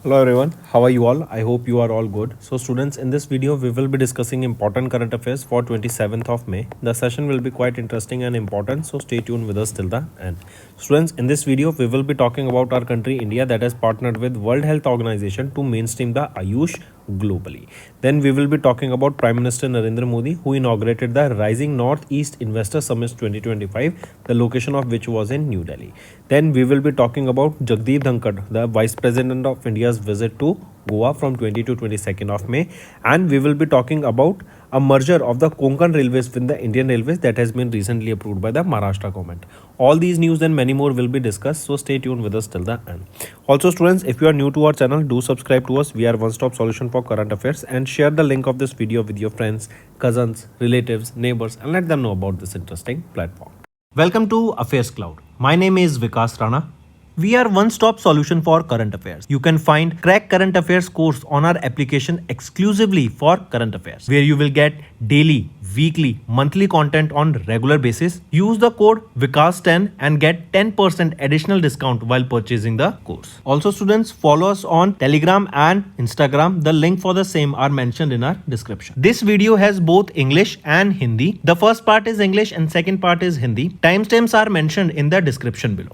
Hello everyone, how are you all? I hope you are all good. So students, in this video we will be discussing important current affairs for 27th of May. The session will be quite interesting and important, so stay tuned with us till the end. Students, in this video we will be talking about our country India that has partnered with World Health Organization to mainstream the Ayush globally. Then we will be talking about Prime Minister Narendra Modi, who inaugurated the Rising Northeast Investor Summit 2025, the location of which was in New Delhi. Then we will be talking about Jagdeep Dhankad, the Vice President of India's visit to Goa from 20 to 22nd of May, and we will be talking about a merger of the Konkan Railways with the Indian Railways that has been recently approved by the Maharashtra government. All these news and many more will be discussed, so stay tuned with us till the end. Also students, if you are new to our channel, do subscribe to us. We are one-stop solution for current affairs, and share the link of this video with your friends, cousins, relatives, neighbors, and let them know about this interesting platform. Welcome to Affairs Cloud. My name is Vikas Rana. We are one-stop solution for current affairs. You can find Crack Current Affairs course on our application exclusively for current affairs, where you will get daily, weekly, monthly content on regular basis. Use the code VIKAS10 and get 10% additional discount while purchasing the course. Also students, follow us on Telegram and Instagram. The link for the same are mentioned in our description. This video has both English and Hindi. The first part is English and second part is Hindi. Timestamps are mentioned in the description below.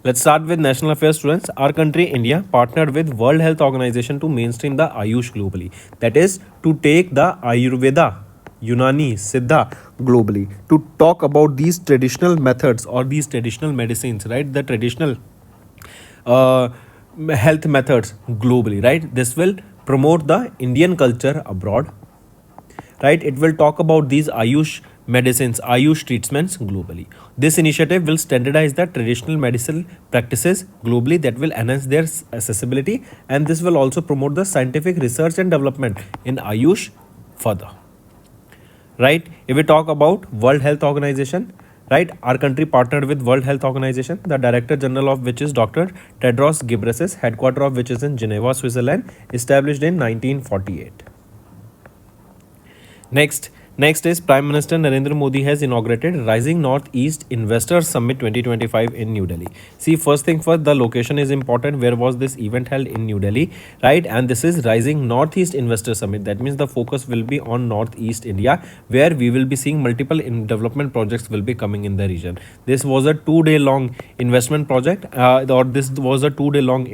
Let's start with national affairs students. Our country India partnered with World Health Organization to mainstream the Ayush globally. That is to take the Ayurveda, Unani, Siddha globally. To talk about these traditional methods or these traditional medicines, right? The traditional health methods globally, right? This will promote the Indian culture abroad, right? It will talk about these Ayush medicines, Ayush treatments globally. This initiative will standardize the traditional medicinal practices globally that will enhance their accessibility, and this will also promote the scientific research and development in Ayush further. Right? If we talk about World Health Organization, right, our country partnered with World Health Organization, the Director General of which is Dr. Tedros Ghebreyesus, headquarter of which is in Geneva, Switzerland, established in 1948. Next is Prime Minister Narendra Modi has inaugurated Rising Northeast Investor Summit 2025 in New Delhi. See, first thing first, the location is important. Where was this event held? In New Delhi, right? And this is Rising Northeast Investor Summit. That means the focus will be on Northeast India, where we will be seeing multiple development projects will be coming in the region. This was a 2-day long investment project, or this was a 2-day long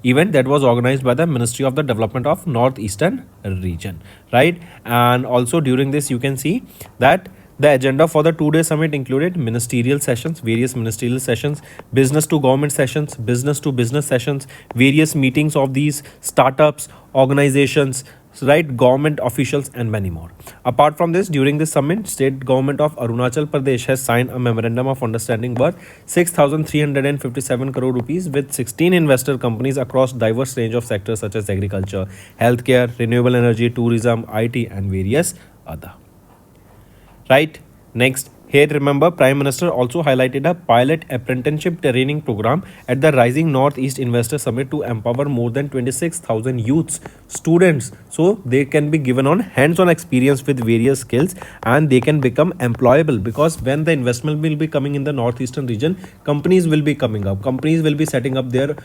event that was organized by the Ministry of the Development of Northeastern region, right? And also during this you can see that the agenda for the 2-day summit included ministerial sessions, various ministerial sessions, business to government sessions, business to business sessions, various meetings of these startups, organizations, right, government officials, and many more. Apart from this, during this summit, state government of Arunachal Pradesh has signed a memorandum of understanding worth 6,357 crore rupees with 16 investor companies across diverse range of sectors such as agriculture, healthcare, renewable energy, tourism, IT, and various other. Right? Next, here remember Prime Minister also highlighted a pilot apprenticeship training program at the Rising Northeast Investor Summit to empower more than 26,000 youths, students, so they can be given on hands-on experience with various skills and they can become employable, because when the investment will be coming in the northeastern region, companies will be coming up, companies will be setting up their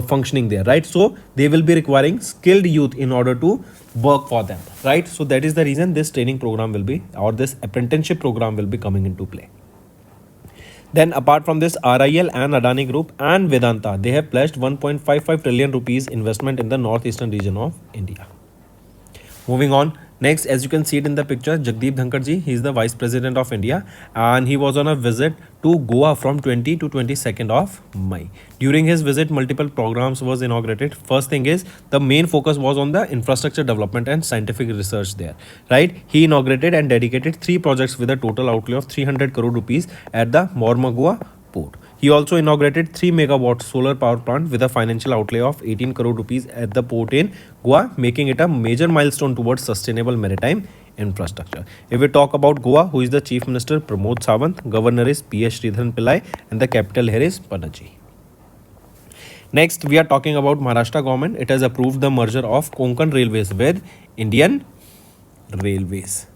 functioning there, right? So they will be requiring skilled youth in order to work for them, right? So that is the reason this training program will be, or this apprenticeship program will be coming into play. Then apart from this, RIL and Adani Group and Vedanta, they have pledged 1.55 trillion rupees investment in the northeastern region of India. Moving on, next, as you can see it in the picture, Jagdeep Dhankad ji, he is the Vice President of India, and he was on a visit to Goa from 20 to 22nd of May. During his visit, multiple programs was inaugurated. First thing is, the main focus was on the infrastructure development and scientific research there, right? He inaugurated and dedicated 3 projects with a total outlay of 300 crore rupees at the Mormugua port. He also inaugurated 3 megawatt solar power plant with a financial outlay of 18 crore rupees at the port in Goa, making it a major milestone towards sustainable maritime infrastructure. If we talk about Goa, who is the Chief Minister? Pramod Sawant, Governor is P.S. Sridharan Pillai, and the capital here is Panaji. Next, we are talking about Maharashtra government. It has approved the merger of Konkan Railways with Indian Railways.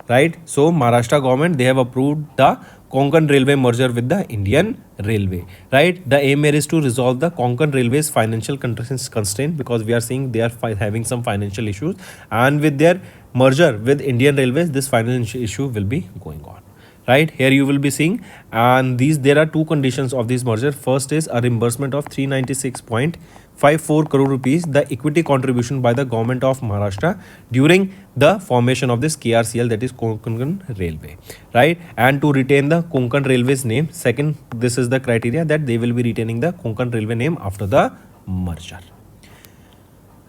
right? So Maharashtra government, they have approved the Konkan Railway merger with the Indian Railway, right? The aim here is to resolve the Konkan Railway's financial constraint, because we are seeing they are having some financial issues, and with their merger with Indian Railways, this financial issue will be going on. Right here you will be seeing, and these there are two conditions of this merger. First is a reimbursement of 396.54 crore rupees, the equity contribution by the government of Maharashtra during the formation of this KRCL, that is Konkan Railway, right? And to retain the Konkan Railway's name. Second, this is the criteria that they will be retaining the Konkan Railway name after the merger,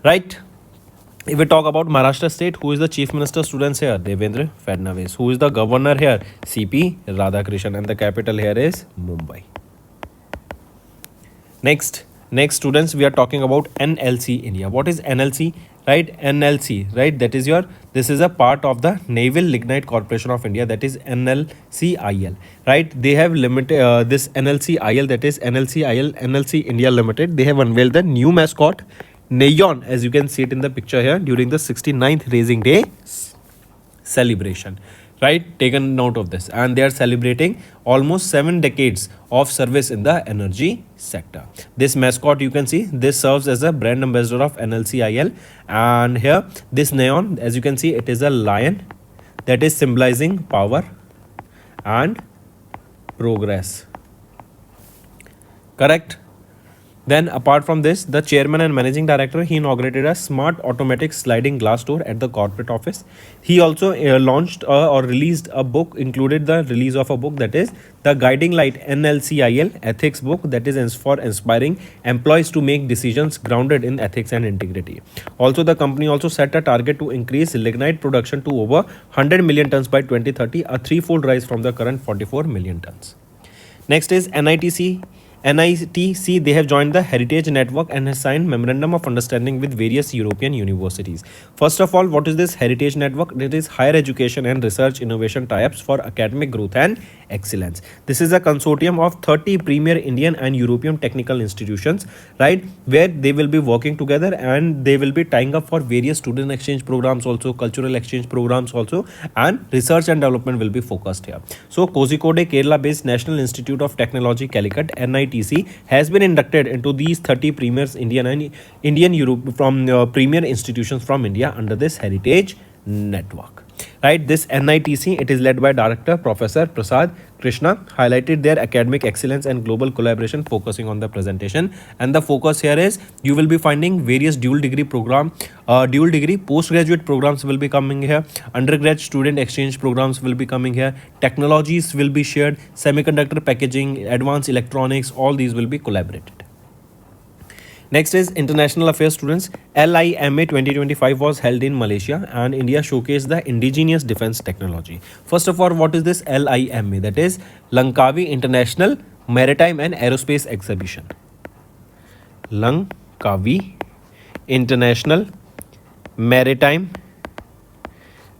right? If we talk about Maharashtra state, who is the chief minister? Students here, Devendra Fadnavis. Who is the governor here? CP Radhakrishnan, and the capital here is Mumbai. Next students, we are talking about NLC India. What is NLC? Right, NLC, right? That is your, this is a part of the Naval Lignite Corporation of India, that is NLCIL, right? They have limited this NLCIL, that is NLC India Limited. They have unveiled the new mascot Neon, as you can see it in the picture here, during the 69th Raising Day celebration, right? Taken note of this, and they are celebrating almost 7 decades of service in the energy sector. This mascot, you can see, this serves as a brand ambassador of NLCIL, and here this neon, as you can see, it is a lion that is symbolizing power and progress, correct? Then apart from this, the chairman and managing director, he inaugurated a smart automatic sliding glass door at the corporate office. He also launched or released a book, included the release of a book, that is the Guiding Light NLCIL Ethics book, that is for inspiring employees to make decisions grounded in ethics and integrity. Also, the company also set a target to increase lignite production to over 100 million tons by 2030, a threefold rise from the current 44 million tons. Next is NITC. They have joined the Heritage Network and has signed Memorandum of Understanding with various European universities. First of all, what is this Heritage Network? It is higher education and research innovation tie-ups for academic growth and excellence. This is a consortium of 30 premier Indian and European technical institutions, right, where they will be working together, and they will be tying up for various student exchange programs also, cultural exchange programs also, and research and development will be focused here. So Kozhikode, Kerala-based National Institute of Technology, Calicut, NITC, has been inducted into these 30 premiers Indian and Indian Europe from premier institutions from India under this Heritage Network. Right, this NITC, it is led by Director Professor Prasad Krishna, highlighted their academic excellence and global collaboration, focusing on the presentation. And the focus here is, you will be finding various dual degree postgraduate programs will be coming here, undergrad student exchange programs will be coming here, technologies will be shared, semiconductor packaging, advanced electronics, all these will be collaborated. Next is International Affairs students. LIMA 2025 was held in Malaysia, and India showcased the indigenous defense technology. First of all, what is this LIMA? That is Langkawi International Maritime and Aerospace Exhibition. Langkawi International Maritime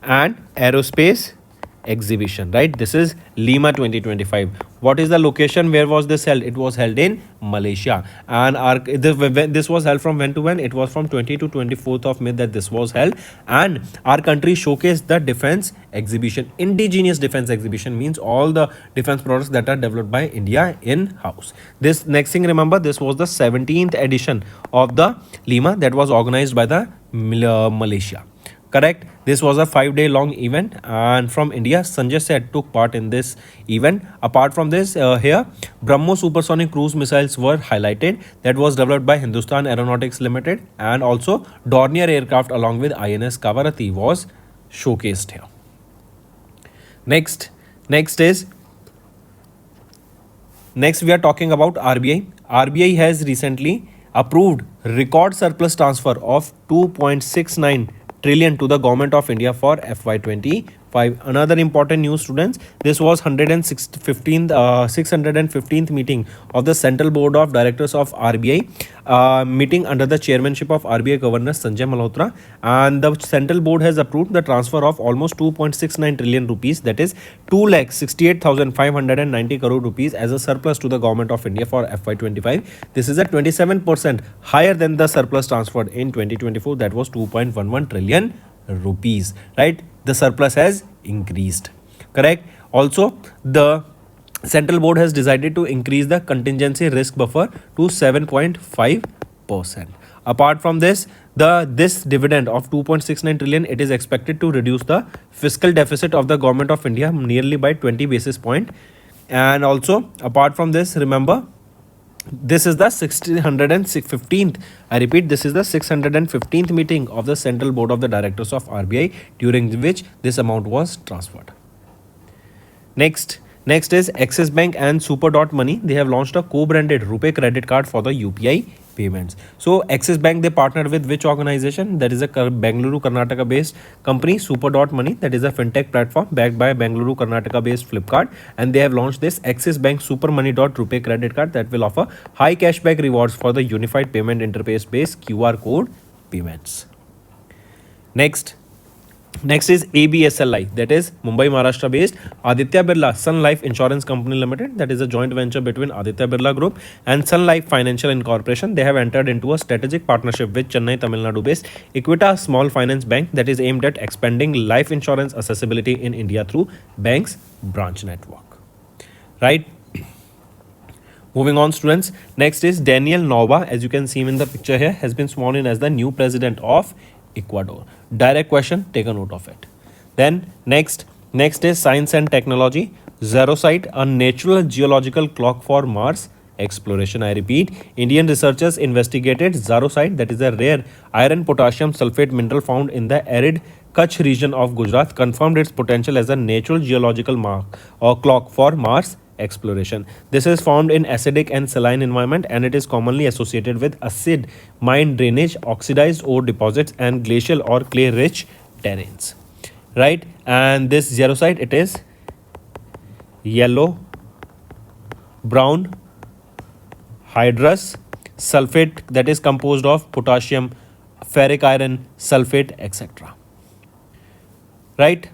and Aerospace Exhibition, right? This is Lima 2025. What is the location? Where was this held? It was held in Malaysia, and this was held from when to when? It was from 20 to 24th of May that this was held, and our country showcased the defense exhibition. Indigenous defense exhibition means all the defense products that are developed by India in-house. This next thing, remember, this was the 17th edition of the Lima that was organized by the Malaysia. Correct. This was a 5-day long event, and from India, Sanjay Seth took part in this event. Apart from this, here BrahMos supersonic cruise missiles were highlighted, that was developed by Hindustan Aeronautics Limited, and also Dornier aircraft along with INS Kavaratti was showcased here. Next we are talking about RBI. RBI has recently approved record surplus transfer of 2.69 trillion to the government of India for FY25. Another important news, students, this was 615th meeting of the Central Board of Directors of RBI, meeting under the chairmanship of RBI Governor Sanjay Malhotra, and the Central Board has approved the transfer of almost 2.69 trillion rupees, that is 2,68,590 crore rupees as a surplus to the government of India for FY25. This is a 27% higher than the surplus transferred in 2024, that was 2.11 trillion rupees, right? The surplus has increased. Correct. Also, the central board has decided to increase the contingency risk buffer to 7.5%. Apart from this, this dividend of 2.69 trillion, it is expected to reduce the fiscal deficit of the government of India nearly by 20 basis point. And also, apart from this, remember, this is the 615th, I repeat, this is the 615th meeting of the Central Board of the Directors of RBI, during which this amount was transferred. Next is Axis Bank and Super Dot Money. They have launched a co-branded RuPay credit card for the UPI payments. So Axis Bank, they partnered with which organization? That is a Bengaluru, Karnataka based company, Super Dot Money. That is a fintech platform backed by Bengaluru, Karnataka based Flipkart. And they have launched this Axis Bank Super Money Dot RuPay credit card that will offer high cashback rewards for the unified payment interface based QR code payments. Next is ABSLI, that is Mumbai, Maharashtra based Aditya Birla Sun Life Insurance Company Limited. That is a joint venture between Aditya Birla Group and Sun Life Financial Incorporation. They have entered into a strategic partnership with Chennai, Tamil Nadu based Equita Small Finance Bank that is aimed at expanding life insurance accessibility in India through bank's branch network. Right? Moving on, students. Next is Daniel Noboa, as you can see him in the picture here, has been sworn in as the new president of Ecuador. Direct question, take a note of it. Then next is science and technology. Xerosite, a natural geological clock for Mars exploration. I repeat, Indian researchers investigated xerosite, that is a rare iron potassium sulfate mineral found in the arid Kutch region of Gujarat, confirmed its potential as a natural geological mark or clock for Mars exploration. This is found in acidic and saline environment, and it is commonly associated with acid mine drainage, oxidized ore deposits, and glacial or clay rich terrains. Right? And this xerosite, it is yellow brown hydrous sulfate that is composed of potassium, ferric iron, sulfate, etc. Right?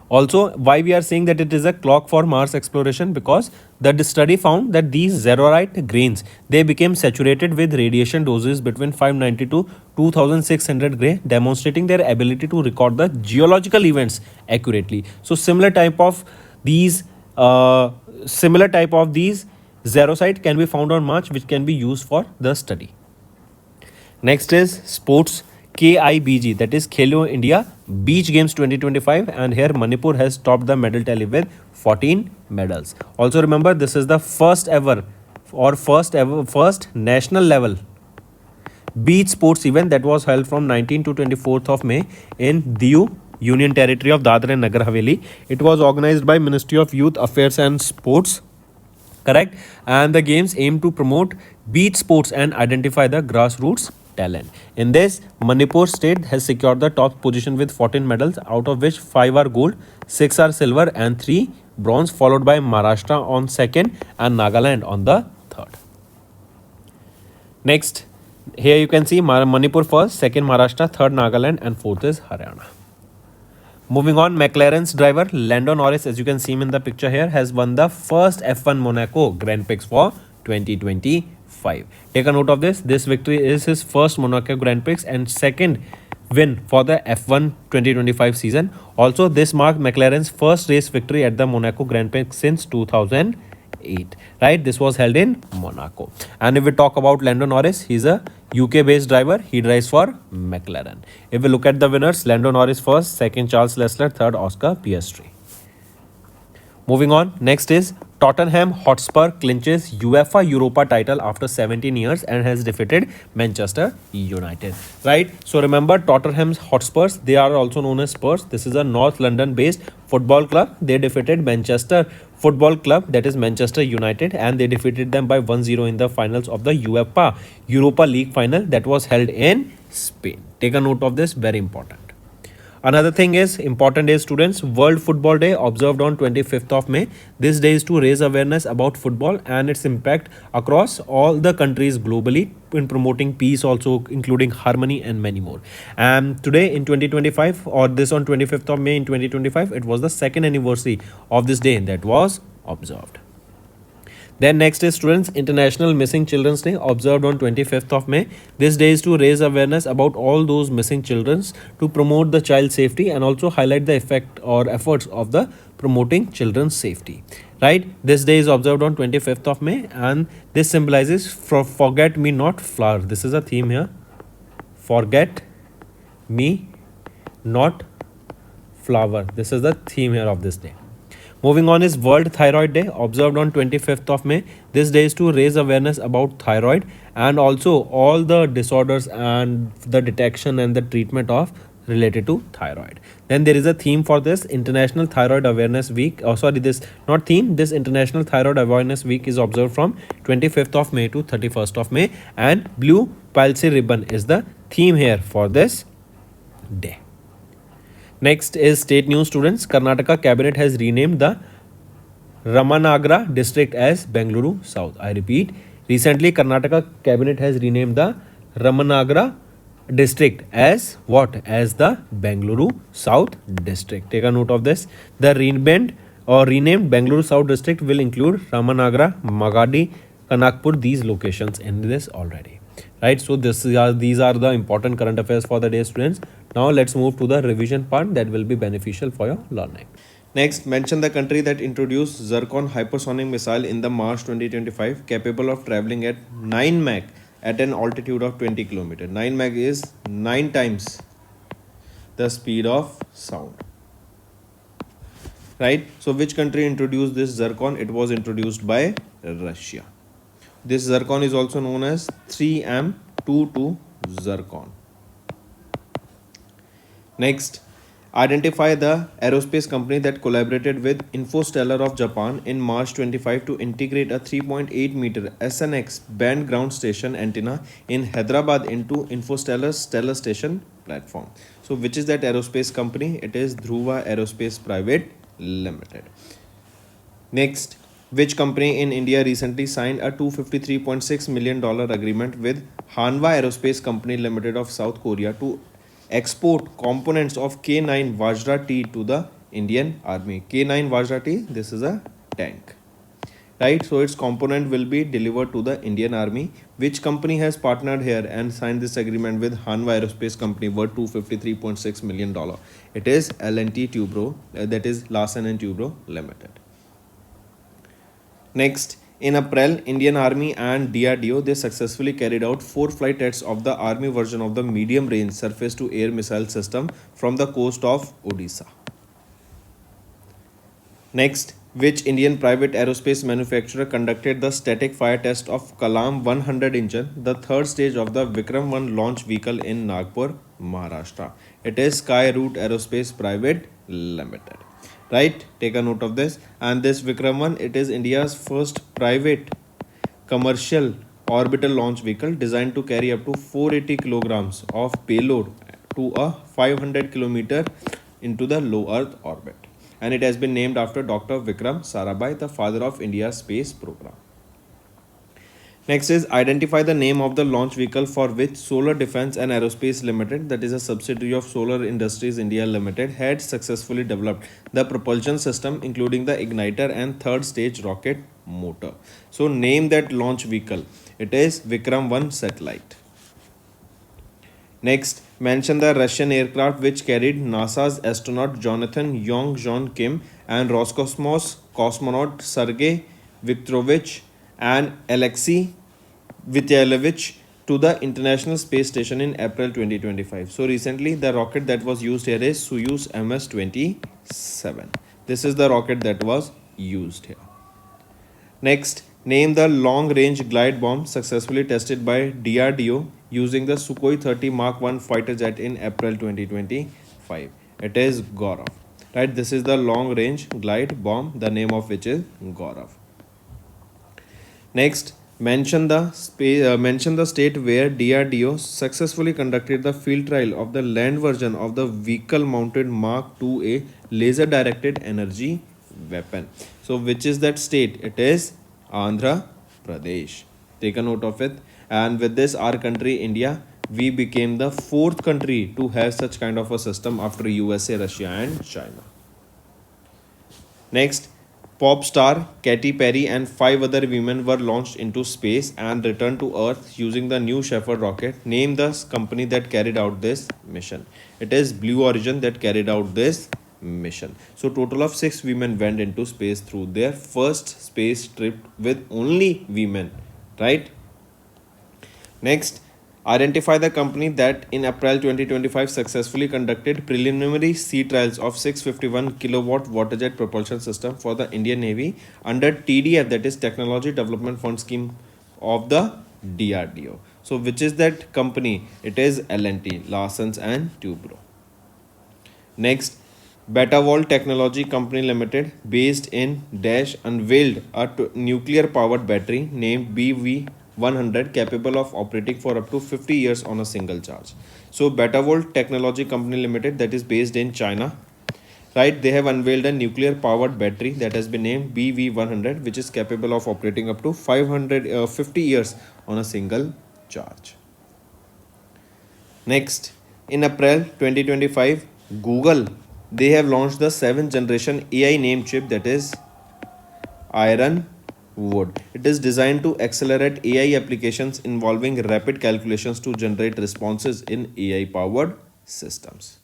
Also, why we are saying that it is a clock for Mars exploration? Because the study found that these xerorite grains, they became saturated with radiation doses between 590 to 2600 gray, demonstrating their ability to record the geological events accurately. So similar type of these xerosite can be found on Mars, which can be used for the study. Next is sports. KIBG, that is Khelo India Beach Games 2025, and here Manipur has topped the medal tally with 14 medals. Also remember, this is the first national level beach sports event that was held from 19 to 24th of May in Diu, Union Territory of Dadra and Nagar Haveli. It was organized by Ministry of Youth Affairs and Sports. Correct? And the games aim to promote beach sports and identify the grassroots talent. In this, Manipur state has secured the top position with 14 medals, out of which 5 are gold, 6 are silver and 3 bronze, followed by Maharashtra on second and Nagaland on the third. Next, here you can see Manipur first, second Maharashtra, third Nagaland and fourth is Haryana. Moving on, McLaren's driver Lando Norris, as you can see him in the picture here, has won the first F1 Monaco Grand Prix for 2025. Take a note of this. This victory is his first Monaco Grand Prix and second win for the F1 2025 season. Also, this marked McLaren's first race victory at the Monaco Grand Prix since 2008. Right? This was held in Monaco. And if we talk about Lando Norris, he's a UK-based driver. He drives for McLaren. If we look at the winners, Lando Norris first, second Charles Leclerc, third Oscar Piastri. Moving on, next is Tottenham Hotspur clinches UEFA Europa title after 17 years and has defeated Manchester United. Right? So remember, Tottenham Hotspurs, they are also known as Spurs. This is a North London based football club. They defeated Manchester Football Club, that is Manchester United, and they defeated them by 1-0 in the finals of the UEFA Europa League final that was held in Spain. Take a note of this, very important. Another thing is important is, students, World Football Day observed on 25th of May. This day is to raise awareness about football and its impact across all the countries globally in promoting peace, also including harmony and many more. And today in 2025, or this on 25th of May in 2025, it was the second anniversary of this day that was observed. Then next is students, International Missing Children's Day observed on 25th of May. This day is to raise awareness about all those missing children, to promote the child safety and also highlight the effect or efforts of the promoting children's safety. Right? This day is observed on 25th of May and this symbolizes forget me not flower. This is a theme here. Forget me not flower. This is the theme here of this day. Moving on is World Thyroid Day observed on 25th of May. This day is to raise awareness about thyroid and also all the disorders and the detection and the treatment of related to thyroid. Then there is a theme for this International Thyroid Awareness Week. Oh, sorry, this not theme. This International Thyroid Awareness Week is observed from 25th of May to 31st of May, and blue palsy ribbon is the theme here for this day. Next is state news, students. Karnataka cabinet has renamed the Ramanagara district as Bengaluru South. I repeat, recently Karnataka cabinet has renamed the Ramanagara district as what? As the Bengaluru South district. Take a note of this. The renamed Bengaluru South district will include Ramanagara, Magadi, Kanakpur, these locations in this already. Right, so these are the important current affairs for the day, students. Now let's move to the revision part that will be beneficial for your learning. Next, mention the country that introduced Zircon hypersonic missile in the March 2025, capable of traveling at 9 Mach at an altitude of 20 km. 9 Mach is 9 times the speed of sound. Right, so which country introduced this Zircon? It was introduced by Russia. This Zircon is also known as 3M22 Zircon. Next, identify the aerospace company that collaborated with Infostellar of Japan in March 25 to integrate a 3.8 meter SNX band ground station antenna in Hyderabad into Infostellar's Stellar Station platform. So which is that aerospace company? It is Dhruva Aerospace Private Limited. Next, which company in India recently signed a $253.6 million agreement with Hanwha Aerospace Company Limited of South Korea to export components of K9 Vajra T to the Indian Army. K9 Vajra T, this is a tank. Right, so its component will be delivered to the Indian Army. Which company has partnered here and signed this agreement with Hanwha Aerospace Company worth $253.6 million? It is L&T Tubro, that is Larsen and Tubro Limited. Next, in April, Indian Army and DRDO, they successfully carried out 4 flight tests of the Army version of the medium-range surface-to-air missile system from the coast of Odisha. Next, which Indian private aerospace manufacturer conducted the static fire test of Kalam 100 engine, the third stage of the Vikram 1 launch vehicle in Nagpur, Maharashtra? It is Skyroot Aerospace Private Limited. Right, take a note of this. And this Vikram 1, it is India's first private commercial orbital launch vehicle designed to carry up to 480 kilograms of payload to a 500 kilometer into the low Earth orbit. And it has been named after Dr. Vikram Sarabhai, the father of India's space program. Next is identify the name of the launch vehicle for which Solar Defense and Aerospace Limited, that is a subsidiary of Solar Industries India Limited, had successfully developed the propulsion system including the igniter and third stage rocket motor. So name that launch vehicle. It is Vikram 1 satellite. Next, mention the Russian aircraft which carried NASA's astronaut Jonathan Yong-Jeon Kim and Roscosmos cosmonaut Sergei Viktorovich and Alexei Vitalyevich to the International Space Station in April 2025. So recently the rocket that was used here is Soyuz MS-27. This is the rocket that was used here. Next, name the long-range glide bomb successfully tested by DRDO using the Sukhoi 30 Mark 1 fighter jet in April 2025. It is Gaurav. Right, this is the long-range glide bomb, the name of which is Gaurav. Next, mention the state where DRDO successfully conducted the field trial of the land version of the vehicle-mounted Mark 2A laser-directed energy weapon. So, which is that state? It is Andhra Pradesh. Take a note of it. And with this, our country, India, we became the 4th country to have such kind of a system after USA, Russia, and China. Next, Pop star Katy Perry and 5 other women were launched into space and returned to Earth using the New Shepard rocket. Name the company that carried out this mission. It is Blue Origin that carried out this mission. So total of 6 women went into space through their first space trip with only women, right? Next, identify the company that in April 2025 successfully conducted preliminary sea trials of 651 kilowatt waterjet propulsion system for the Indian Navy under TDF, that is Technology Development Fund Scheme of the DRDO. So which is that company? It is L&T, Larsons and Tubro. Next, Betawall Technology Company Limited, based in Dash, unveiled a nuclear powered battery named BV100 capable of operating for up to 50 years on a single charge. So, Betawall Technology Company Limited, that is based in China, right? They have unveiled a nuclear powered battery that has been named BV100, which is capable of operating up to 50 years on a single charge. Next, in April 2025, Google, they have launched the 7th generation AI name chip, that is Ironwood. It is designed to accelerate AI applications involving rapid calculations to generate responses in AI powered systems.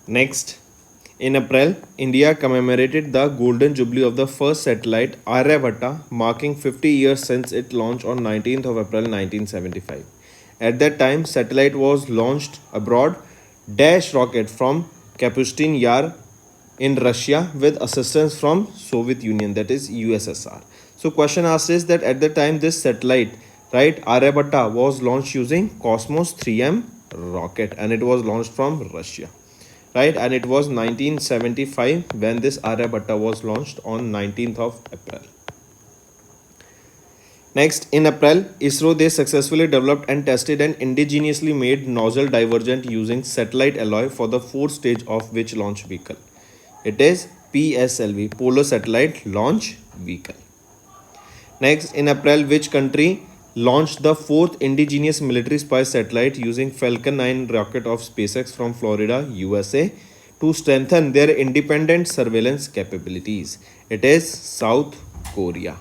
Next, in April, India commemorated the golden jubilee of the first satellite Aryabhatta, marking 50 years since its launch on 19th of April 1975. At that time, satellite was launched abroad Dash rocket from Kapustin Yar in Russia with assistance from Soviet Union, that is USSR. So question asked is that at the time this satellite, right, Aryabhatta was launched using Cosmos 3M rocket and it was launched from Russia, right, and it was 1975 when this Aryabhatta was launched on 19th of April. Next, in April, ISRO they successfully developed and tested an indigenously made nozzle divergent using satellite alloy for the fourth stage of which launch vehicle. It is PSLV, Polar Satellite Launch Vehicle. Next, in April, which country launched the fourth indigenous military spy satellite using Falcon 9 rocket of SpaceX from Florida, USA, to strengthen their independent surveillance capabilities? It is South Korea.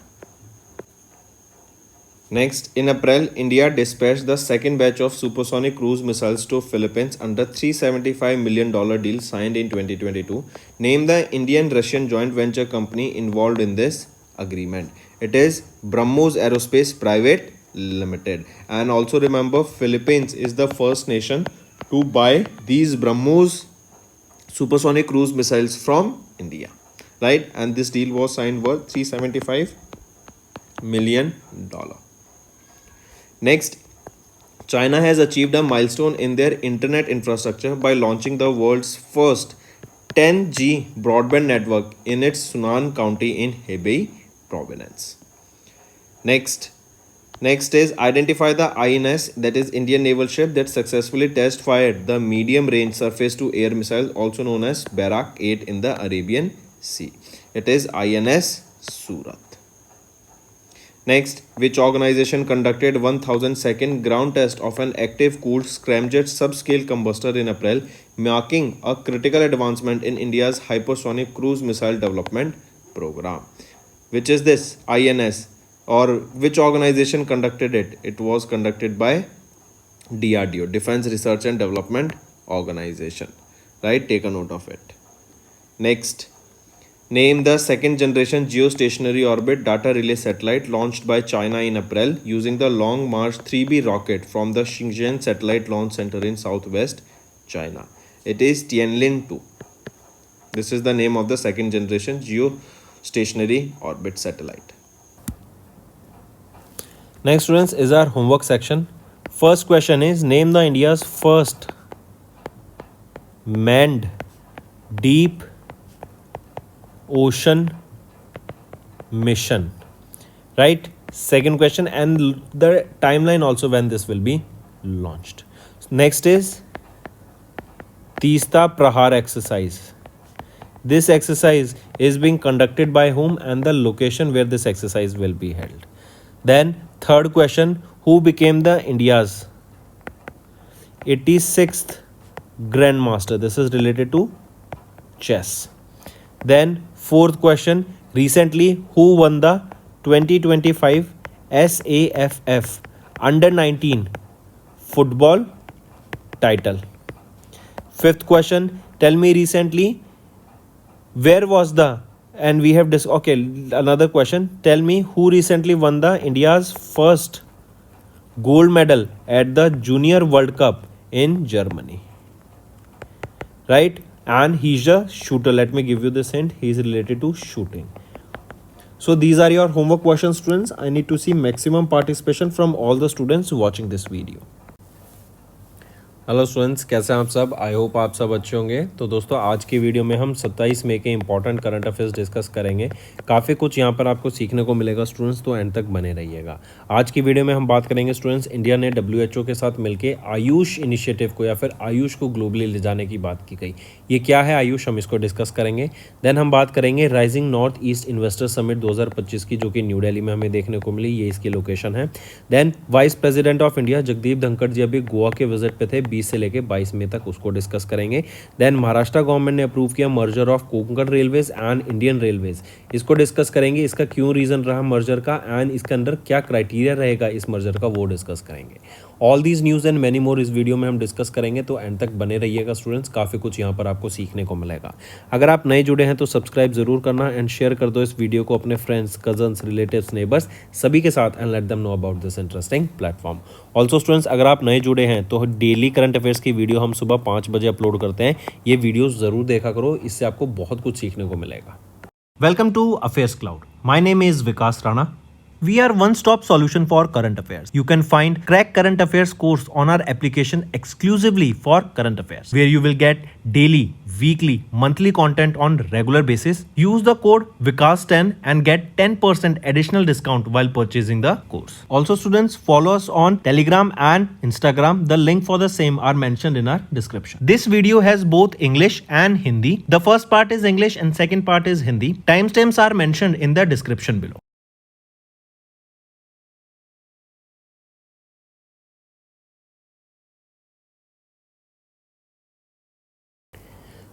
Next, in April, India dispatched the second batch of supersonic cruise missiles to Philippines under $375 million deal signed in 2022. Name the Indian-Russian joint venture company involved in this agreement. It is BrahMos Aerospace Private Limited. And also remember, Philippines is the first nation to buy these BrahMos supersonic cruise missiles from India, right? And this deal was signed worth $375 million. Next, China has achieved a milestone in their internet infrastructure by launching the world's first 10G broadband network in its Sunan County in Hebei province. Next is identify the INS, that is Indian naval ship that successfully test fired the medium range surface to air missile also known as Barak 8 in the Arabian Sea. It is INS Surat. Next, which organization conducted 1000-second ground test of an active cooled scramjet subscale combustor in April, marking a critical advancement in India's hypersonic cruise missile development program? Which is this INS, or which organization conducted it? It was conducted by DRDO, Defense Research and Development Organization, right? Take a note of it. Next, name the second generation geostationary orbit data relay satellite launched by China in April using the Long March 3B rocket from the Shenzhen Satellite Launch Center in southwest China. It is Tianlin 2. This is the name of the second generation geostationary orbit satellite. Next, students, is our homework section. First question is, name the India's first manned deep ocean mission, right? Second question, and the timeline also when this will be launched. Next is Teesta Prahar exercise. This exercise is being conducted by whom and the location where this exercise will be held. Then third question, who became the India's 86th Grandmaster? This is related to chess. Then fourth question, recently who won the 2025 SAFF under 19 football title? Fifth question, tell me recently where was the, and we have this, okay, another question, tell me who recently won the India's first gold medal at the Junior World Cup in Germany, right? And he's a shooter. Let me give you this hint, he is related to shooting. So these are your homework questions, students. I need to see maximum participation from all the students watching this video. Hello students, कैसे हैं आप सब? I hope आप सब अच्छे होंगे। तो दोस्तों, आज की वीडियो में हम 27 मई के इंपॉर्टेंट करंट अफेयर्स डिस्कस करेंगे। काफ़ी कुछ यहाँ पर आपको सीखने को मिलेगा स्टूडेंट्स, तो एंड तक बने रहिएगा। आज की वीडियो में हम बात करेंगे स्टूडेंट्स, इंडिया ने WHO के साथ मिलकर आयुष इनिशिएटिव को या फिर आयुष को ग्लोबली ले जाने की बात की गई। ये क्या है आयुष, हम इसको डिस्कस करेंगे। देन हम बात करेंगे rising north east investor summit 2025 की, जो कि न्यू दिल्ली में हमें देखने को मिली। ये इसकी लोकेशन है। Then vice president of India Jagdeep Dhankhar ji अभी गोवा के विजिट पे थे 20 से लेकर 22 मई तक, उसको डिस्कस करेंगे। देन महाराष्ट्र गवर्नमेंट ने अप्रूव किया merger of Konkan railways and Indian railways, इसको डिस्कस करेंगे। इसका क्यों रीजन रहा मर्जर का, एंड इसके अंदर क्या क्राइटेरिया रहेगा इस मर्जर का, वो डिस्कस करेंगे। All these news and many more इस वीडियो में हम डिस्कस करेंगे, तो एंड तक बने रहिएगा स्टूडेंट्स। काफ़ी कुछ यहाँ पर आपको सीखने को मिलेगा। अगर आप नए जुड़े हैं तो सब्सक्राइब जरूर करना एंड शेयर कर दो इस वीडियो को अपने फ्रेंड्स, कजन्स, रिलेटिव्स, नेबर्स सभी के साथ, and let them know about this interesting platform. Also students, अगर आप नए जुड़े हैं तो डेली करंट अफेयर्स की वीडियो हम सुबह 5 बजे अपलोड करते हैं। ये वीडियो ज़रूर देखा करो, इससे आपको बहुत कुछ सीखने को मिलेगा। Welcome to Affairs Cloud. My name is Vikas Rana. We are one-stop solution for current affairs. You can find Crack Current Affairs course on our application exclusively for current affairs, where you will get daily, weekly, monthly content on regular basis. Use the code Vikas10 and get 10% additional discount while purchasing the course. Also, students, follow us on Telegram and Instagram. The link for the same are mentioned in our description. This video has both English and Hindi. The first part is English and second part is Hindi. Timestamps are mentioned in the description below.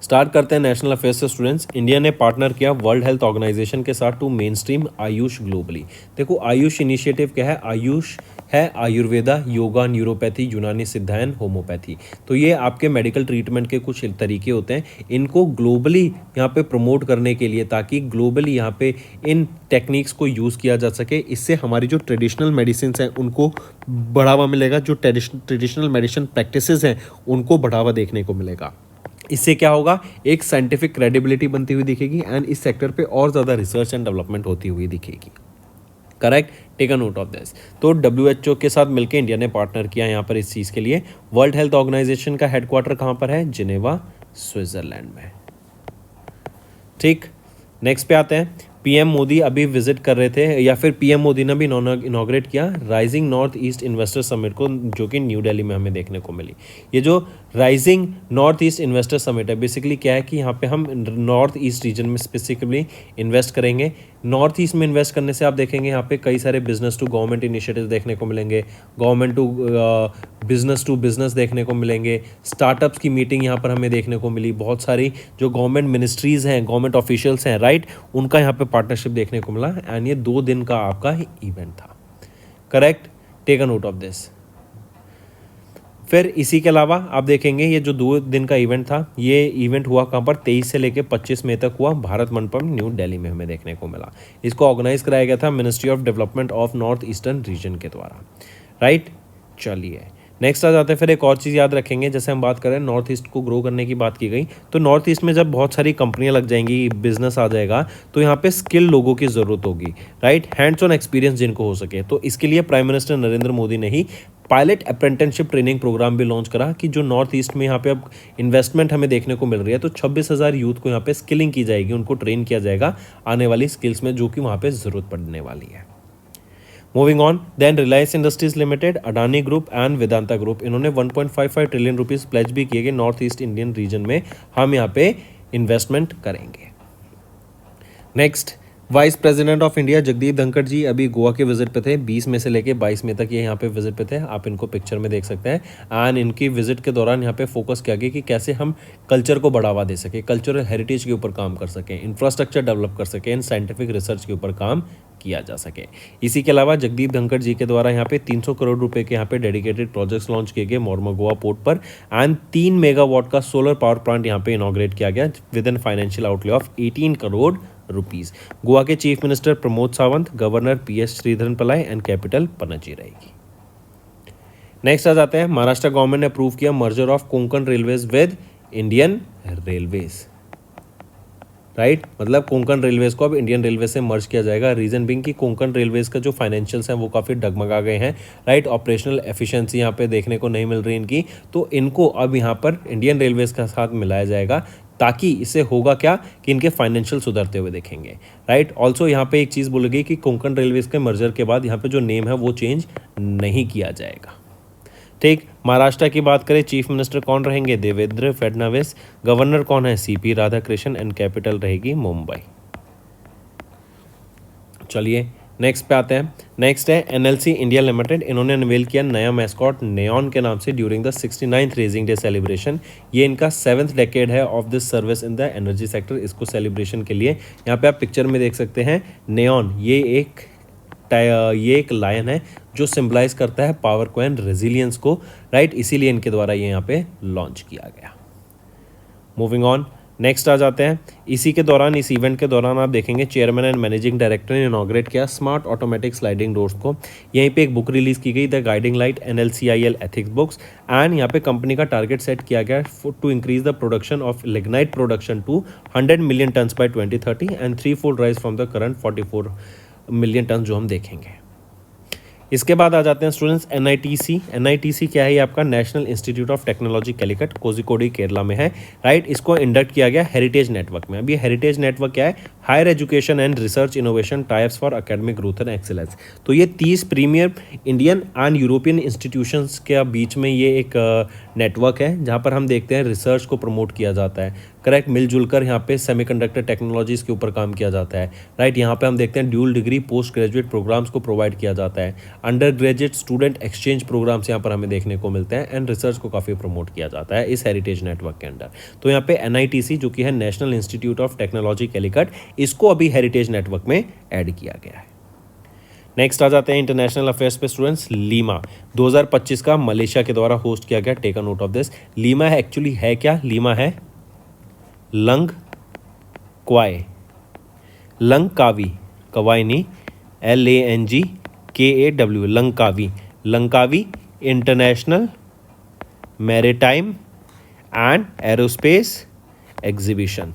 Start करते हैं national affairs से students. India ने partner किया world health organization के साथ to mainstream AYUSH globally. देखो, AYUSH initiative क्या है? आयुष है आयुर्वेदा, योगा, न्यूरोपैथी, यूनानी सिद्धा एंड होम्योपैथी। तो ये आपके मेडिकल ट्रीटमेंट के कुछ तरीके होते हैं, इनको ग्लोबली यहाँ पे प्रमोट करने के लिए, ताकि ग्लोबली यहाँ पे इन टेक्निक्स को यूज़ किया जा सके। इससे हमारी जो ट्रेडिशनल मेडिसिन हैं उनको बढ़ावा मिलेगा, जो ट्रेडिशनल मेडिसिन प्रैक्टिसेस हैं उनको बढ़ावा देखने को मिलेगा। इससे क्या होगा? एक साइंटिफिक क्रेडिबिलिटी बनती हुई दिखेगी एंड इस सेक्टर पे और ज़्यादा रिसर्च एंड डेवलपमेंट होती हुई दिखेगी। Correct, take a note of this. तो WHO के साथ मिलकर इंडिया ने पार्टनर किया यहाँ पर इस चीज़ के लिए। वर्ल्ड हेल्थ ऑर्गेनाइजेशन का हेडक्वार्टर कहाँ पर है? जिनेवा, स्विट्जरलैंड में। ठीक, नेक्स्ट पे आते हैं। PM मोदी अभी विजिट कर रहे थे, या फिर PM मोदी ने भी इनॉग्रेट किया rising north east investor summit को, जो कि न्यू दिल्ली में हमें देखने को मिली। ये जो rising north east investor summit है, बेसिकली क्या है कि यहाँ पे हम नॉर्थ ईस्ट रीजन में स्पेसिफिकली इन्वेस्ट करेंगे। नॉर्थ ईस्ट में इन्वेस्ट करने से आप देखेंगे यहाँ पे कई सारे बिजनेस टू गवर्नमेंट इनिशिएटिव देखने को मिलेंगे, गवर्नमेंट टू बिजनेस देखने को मिलेंगे, स्टार्टअप्स की मीटिंग यहाँ पर हमें देखने को मिली। बहुत सारी जो गवर्नमेंट मिनिस्ट्रीज़ हैं, गवर्नमेंट ऑफिशियल्स हैं, राइट, उनका यहाँ पे पार्टनरशिप देखने को मिला। एंड ये 2 दिन का आपका इवेंट था। Correct, take a note of this. फिर इसी के अलावा आप देखेंगे ये जो 2 दिन का इवेंट था, ये इवेंट हुआ कहाँ पर? 23 से लेकर 25 मई तक हुआ भारत मंडपम न्यू दिल्ली में हमें देखने को मिला। इसको ऑर्गेनाइज कराया गया था ministry of development of north eastern region के द्वारा, राइट। चलिए नेक्स्ट आ जाते हैं। फिर एक और चीज़ याद रखेंगे, जैसे हम बात करें नॉर्थ ईस्ट को ग्रो करने की बात की गई, तो नॉर्थ ईस्ट में जब बहुत सारी कंपनियां लग जाएंगी, बिजनेस आ जाएगा, तो यहाँ पे स्किल लोगों की ज़रूरत होगी, राइट, हैंड्स ऑन एक्सपीरियंस जिनको हो सके। तो इसके लिए प्राइम मिनिस्टर नरेंद्र मोदी ने ही पायलट अप्रेंटिसशिप ट्रेनिंग प्रोग्राम भी लॉन्च करा, कि जो नॉर्थ ईस्ट में यहाँ पे अब इन्वेस्टमेंट हमें देखने को मिल रही है, तो 26,000 यूथ को यहाँ पे स्किलिंग की जाएगी, उनको ट्रेन किया जाएगा आने वाली स्किल्स में, जो कि वहाँ पे ज़रूरत पड़ने वाली है। Moving on, then Reliance industries limited, Adani group and Vedanta group, इन्होंने 1.55 ट्रिलियन रुपीज़ प्लेज भी किए कि नॉर्थ ईस्ट इंडियन रीजन में हम यहाँ पे इन्वेस्टमेंट करेंगे। Next, vice president of India Jagdeep Dhankhar ji अभी गोवा के विजिट पे थे, 20 में से लेके 22 मई तक ये यहाँ पे विजिट पे थे, आप इनको पिक्चर में देख सकते हैं। एंड इनकी विजिट के दौरान यहाँ पे फोकस किया गया कि कैसे हम कल्चर को बढ़ावा दे सके, कल्चरल हेरिटेज के ऊपर काम कर सकें, इंफ्रास्ट्रक्चर डेवलप कर सकें, इन साइंटिफिक रिसर्च के ऊपर काम किया जा सके। इसी के अलावा जगदीप धनखड़ जी के द्वारा यहाँ पे 300 करोड़ रुपए के यहाँ पे डेडिकेटेड प्रोजेक्ट्स लॉन्च किए गए मोरमा गोवा पोर्ट पर, एंड 3 मेगावाट का सोलर पावर प्लांट यहाँ पे इनॉग्रेट किया गया with in financial outlay of 18 crore rupees. Goa के chief minister Pramod Sawant, governor PS Sreedharan Pillai and capital Panaji रहेगी। नेक्स्ट आ जाते हैं, महाराष्ट्र गवर्नमेंट ने अप्रूव किया merger of Konkan railways with Indian railways. Right, मतलब कोंकण रेलवेज को अब इंडियन रेलवे से मर्ज किया जाएगा। रीजन बिंग कि कोंकण रेलवेज का जो फाइनेंशियल्स हैं वो काफ़ी डगमगा गए हैं। राइट, ऑपरेशनल एफिशिएंसी यहाँ पे देखने को नहीं मिल रही इनकी, तो इनको अब यहाँ पर इंडियन रेलवेज के साथ मिलाया जाएगा, ताकि इससे होगा क्या कि इनके फाइनेंशियल सुधरते हुए देखेंगे। राइट, ऑल्सो यहाँ पे एक चीज़ बोली गई कि कोंकण रेलवेज के मर्जर के बाद यहाँ पे जो नेम है वो चेंज नहीं किया जाएगा। ठीक, महाराष्ट्र की बात करें, चीफ मिनिस्टर कौन रहेंगे? देवेंद्र फडणवीस। गवर्नर कौन है? सीपी राधाकृष्णन एंड कैपिटल रहेगी मुंबई। चलिए नेक्स्ट पे आते हैं। नेक्स्ट है एनएलसी इंडिया लिमिटेड, इन्होंने अनवेल किया नया मैस्कॉट नेऑन के नाम से during the 69th raising day celebration. ये इनका 7th डेकेड है of this service in the energy sector. इसको सेलिब्रेशन के लिए यहाँ पे आप पिक्चर में देख सकते हैं नेऑन, ये एक लायन है जो सिंबलाइज करता है पावर को एंड रेजिलियंस को। राइट, इसीलिए इनके द्वारा ये यहाँ पे लॉन्च किया गया। मूविंग ऑन, नेक्स्ट आ जाते हैं। इसी के दौरान, इस इवेंट के दौरान आप देखेंगे चेयरमैन एंड मैनेजिंग डायरेक्टर ने इनॉग्रेट किया स्मार्ट ऑटोमेटिक स्लाइडिंग डोर्स को। यहीं पे एक बुक रिलीज की गई, the guiding light NLCIL ethics books, and यहाँ पे कंपनी का टारगेट सेट किया गया to increase the production of lignite production to 100 million tons by 2030 and 3-fold rise from the current 44 million ton जो हम देखेंगे। इसके बाद आ जाते हैं स्टूडेंट्स NITC क्या है? ये आपका national institute of technology Calicut, Kozhikode Kerala में है। राइट, इसको इंडक्ट किया गया हेरिटेज नेटवर्क में। अब ये हेरिटेज नेटवर्क क्या है? Higher education and research innovation types for academic growth and excellence. तो ये 30 premier Indian and European institutions के बीच में ये एक नेटवर्क है जहाँ पर हम देखते हैं रिसर्च को प्रमोट किया जाता है। करेक्ट, मिलजुल कर यहाँ पे सेमीकंडक्टर टेक्नोलॉजीज़ के ऊपर काम किया जाता है। राइट, यहाँ पे हम देखते हैं dual degree postgraduate programs को प्रोवाइड किया जाता है, undergraduate student exchange programs यहाँ पर हमें देखने को मिलते हैं, एंड रिसर्च को काफ़ी प्रमोट किया जाता है इस हेरिटेज नेटवर्क के अंडर। तो यहाँ पे NITC जो कि है national institute of technology Calicut, इसको अभी हेरिटेज नेटवर्क में ऐड किया गया है। नेक्स्ट आ जाते हैं इंटरनेशनल अफेयर्स पे स्टूडेंट्स। लीमा 2025 का मलेशिया के द्वारा होस्ट किया गया। Take a note of this. LIMA actually है क्या? लीमा है लंग क्वाई, लंकावी, कवाई नहीं, LANGKAW, Langkawi international maritime and aerospace exhibition.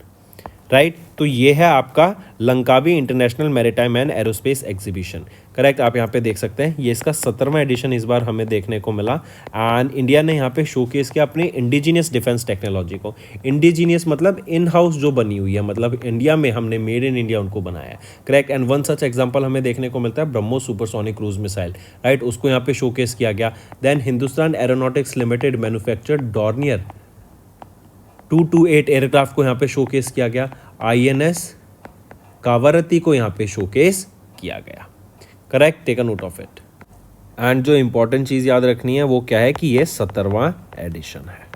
Right, तो ये है आपका Langkawi international maritime and aerospace exhibition. Correct, आप यहाँ पे देख सकते हैं ये इसका 17वां एडिशन इस बार हमें देखने को मिला, एंड इंडिया ने यहाँ पे शोकेस किया अपनी इंडिजीनियस डिफेंस टेक्नोलॉजी को। इंडिजीनियस मतलब इन हाउस जो बनी हुई है, मतलब इंडिया में हमने मेड इन इंडिया उनको बनाया है। Correct, and one such example हमें देखने को मिलता है BrahMos supersonic cruise missile. Right, उसको यहाँ पे शोकेस किया गया। Then Hindustan aeronautics limited manufactured Dornier 228 aircraft को यहाँ पे शोकेस किया गया। INS कावारती को यहाँ पे शोकेस किया गया। Correct, take a note of it. And जो इंपॉर्टेंट चीज़ याद रखनी है वो क्या है कि ये 17वां एडिशन है।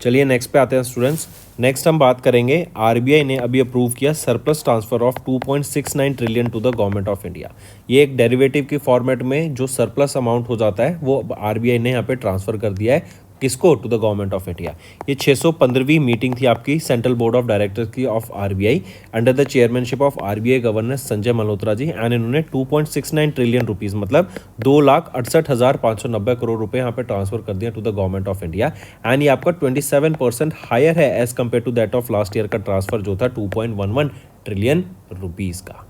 चलिए नेक्स्ट पे आते हैं स्टूडेंट्स। नेक्स्ट हम बात करेंगे, RBI ने अभी अप्रूव किया surplus transfer of 2.69 trillion to the government of India. ये एक डेरिवेटिव की फॉर्मेट में जो सरप्लस अमाउंट हो जाता है वो RBI ने यहाँ पे ट्रांसफर कर दिया है। किसको? To the government of India. ये 615वीं मीटिंग थी आपकी सेंट्रल बोर्ड ऑफ डायरेक्टर्स की of RBI under the chairmanship of RBI governor Sanjay Malhotra ji, and इन्होंने 2.69 ट्रिलियन रुपीज़ मतलब 2,68,590 करोड़ रुपए यहाँ पे ट्रांसफर कर दिया to the government of India. And ये आपका 27% हायर है as compare to that of last year का ट्रांसफर जो था 2.11 ट्रिलियन रुपीज़ का।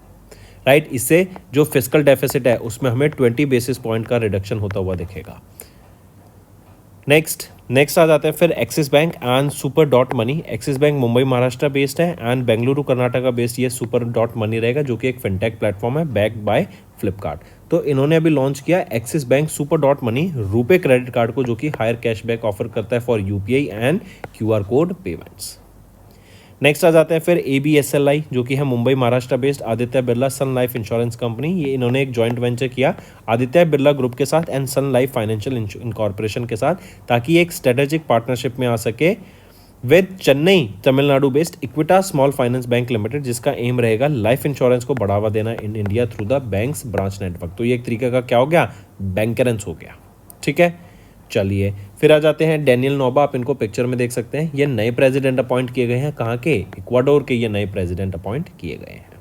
राइट, इससे जो फिस्कल डेफिसिट है उसमें हमें 20 बेसिस पॉइंट का रिडक्शन होता हुआ दिखेगा। नेक्स्ट आ जाते हैं फिर Axis bank and super dot money. Axis bank Mumbai Maharashtra based है एंड बेंगलुरु कर्नाटका बेस्ड ये सुपर डॉट मनी रहेगा जो कि एक फिनटेक प्लेटफॉर्म है बैक्ड बाय फ्लिपकार्ट। तो इन्होंने अभी लॉन्च किया Axis bank super dot money RuPay credit card को, जो कि हायर कैशबैक ऑफर करता है for UPI and QR code payments. Next आ जाते हैं फिर ABSLI जो कि है मुंबई महाराष्ट्र बेस्ड आदित्य बिरला सन लाइफ इंश्योरेंस कंपनी। ये इन्होंने एक जॉइंट वेंचर किया आदित्य बिरला ग्रुप के साथ and sun life financial incorporation के साथ, ताकि एक स्ट्रेटेजिक पार्टनरशिप में आ सके with Chennai Tamil Nadu based Equitas small finance bank limited, जिसका एम रहेगा लाइफ इंश्योरेंस को बढ़ावा देना in India through the banks branch network. तो ये एक तरीके का क्या हो गया, बैंकरेंस हो गया। ठीक है, चलिए फिर आ जाते हैं डेनियल नोबा। आप इनको पिक्चर में देख सकते हैं, ये नए प्रेसिडेंट अपॉइंट किए गए हैं। कहाँ के, इक्वाडोर के ये नए प्रेसिडेंट अपॉइंट किए गए हैं।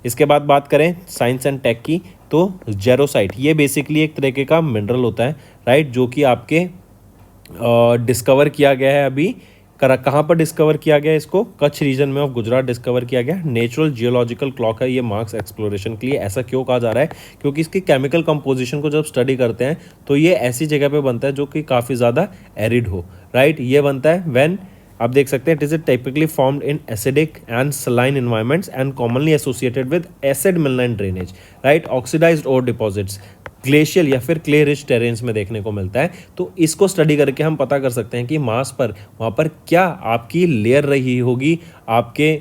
इसके बाद बात करें साइंस एंड टेक की, तो जेरोसाइट ये बेसिकली एक तरीके का मिनरल होता है, राइट, जो कि आपके डिस्कवर किया गया है अभी। कहाँ पर डिस्कवर किया गया है इसको, कच्छ रीजन में ऑफ गुजरात डिस्कवर किया गया। नेचुरल जियोलॉजिकल क्लॉक है ये मार्स एक्सप्लोरेशन के लिए। ऐसा क्यों कहा जा रहा है, क्योंकि इसकी केमिकल कंपोजिशन को जब स्टडी करते हैं तो ये ऐसी जगह पे बनता है जो कि काफ़ी ज़्यादा एरिड हो, राइट। ये बनता है व्हेन, आप देख सकते हैं, it is typically formed in acidic and saline environments and commonly associated with acid मिलनाइन drainage, right. Oxidized or deposits glacial या फिर क्ले रिच टेरेन्स में देखने को मिलता है। तो इसको स्टडी करके हम पता कर सकते हैं कि मार्स पर वहाँ पर क्या आपकी लेयर रही होगी, आपके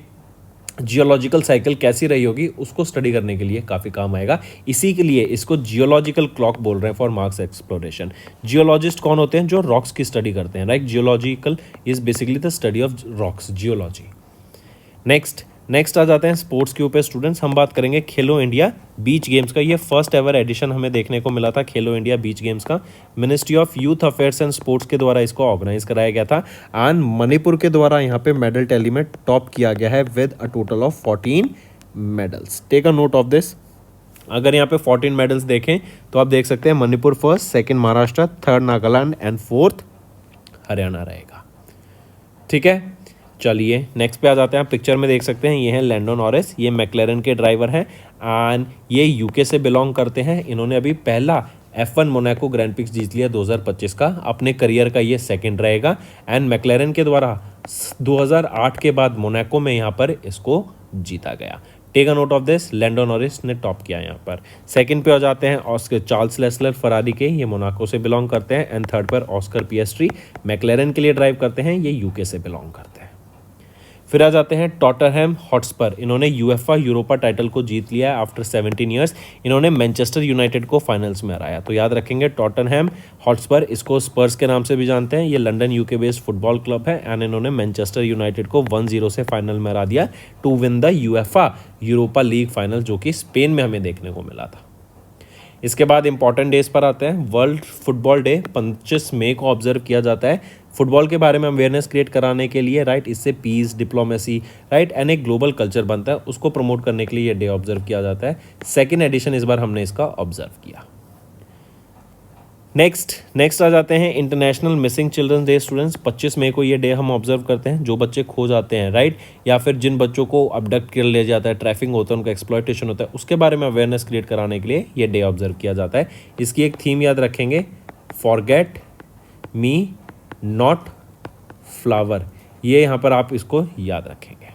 जियोलॉजिकल साइकिल कैसी रही होगी, उसको स्टडी करने के लिए काफ़ी काम आएगा। इसी के लिए इसको जियोलॉजिकल क्लॉक बोल रहे हैं फॉर मार्स एक्सप्लोरेशन। जियोलॉजिस्ट कौन होते हैं, जो रॉक्स की स्टडी करते हैं, right. Geological is basically the study of rocks, geology. Next आ जाते हैं स्पोर्ट्स के ऊपर स्टूडेंट्स। हम बात करेंगे खेलो इंडिया बीच गेम्स का। ये फर्स्ट एवर एडिशन हमें देखने को मिला था खेलो इंडिया बीच गेम्स का। Ministry of youth affairs and sports के द्वारा इसको ऑर्गेनाइज कराया गया था एंड मणिपुर के द्वारा यहाँ पे मेडल टैली में टॉप किया गया है with a total of 14 medals. Take a note of this. अगर यहाँ पे 14 मेडल्स देखें तो आप देख सकते हैं Manipur first, second Maharashtra, third Nagaland and fourth Haryana रहेगा। ठीक है, चलिए नेक्स्ट पे आ जाते हैं। आप पिक्चर में देख सकते हैं, ये हैं लैंडो नॉरिस, ये मैक्लेरन के ड्राइवर हैं एंड ये यूके से बिलोंग करते हैं। इन्होंने अभी पहला F1 मोनाको ग्रैंड प्रिक्स जीत लिया 2025 का। अपने करियर का ये सेकंड रहेगा एंड मैक्लेरन के द्वारा 2008 के बाद मोनाको में यहाँ पर इसको जीता गया। Take a note of this, Lando Norris ने टॉप किया यहाँ पर। सेकंड पे आ जाते हैं ऑस्कर चार्ल्स लेस्लर फरारी के, ये मोनाको से बिलोंग करते हैं एंड थर्ड पर ऑस्कर पिएस्ट्री मैक्लेरन के लिए ड्राइव करते हैं, ये यूके से बिलोंग करते हैं। फिर आ जाते हैं टॉटनहैम हॉटस्पर। इन्होंने यूएफए यूरोपा टाइटल को जीत लिया है आफ्टर 17 ईयर्स। इन्होंने मैनचेस्टर यूनाइटेड को फाइनल्स में हराया। तो याद रखेंगे टॉटनहैम हॉटस्पर, इसको स्पर्स के नाम से भी जानते हैं। ये London UK based football club है एंड इन्होंने मैनचेस्टर यूनाइटेड को 1-0 से फाइनल में हरा दिया to win the UEFA Europa League final, जो कि स्पेन में हमें देखने को मिला था। इसके बाद इंपॉर्टेंट डेज पर आते हैं। वर्ल्ड फुटबॉल डे 25 मई को ऑब्जर्व किया जाता है फुटबॉल के बारे में अवेयरनेस क्रिएट कराने के लिए, राइट। इससे पीस, डिप्लोमेसी, राइट, एंड एक ग्लोबल कल्चर बनता है, उसको प्रमोट करने के लिए ये डे ऑब्जर्व किया जाता है। सेकेंड एडिशन इस बार हमने इसका ऑब्जर्व किया। नेक्स्ट आ जाते हैं international missing childrens day students. 25 मई को ये डे हम ऑब्जर्व करते हैं। जो बच्चे खो जाते हैं, राइट, या फिर जिन बच्चों को अबडक्ट कर लिया जाता है, ट्रैफिकिंग होता है, उनका एक्सप्लॉयटेशन होता है, उसके बारे में अवेयरनेस क्रिएट कराने के लिए ये डे ऑब्जर्व किया जाता है। इसकी एक थीम याद रखेंगे, फॉरगेट मी नॉट फ्लावर। ये यहाँ पर आप इसको याद रखेंगे।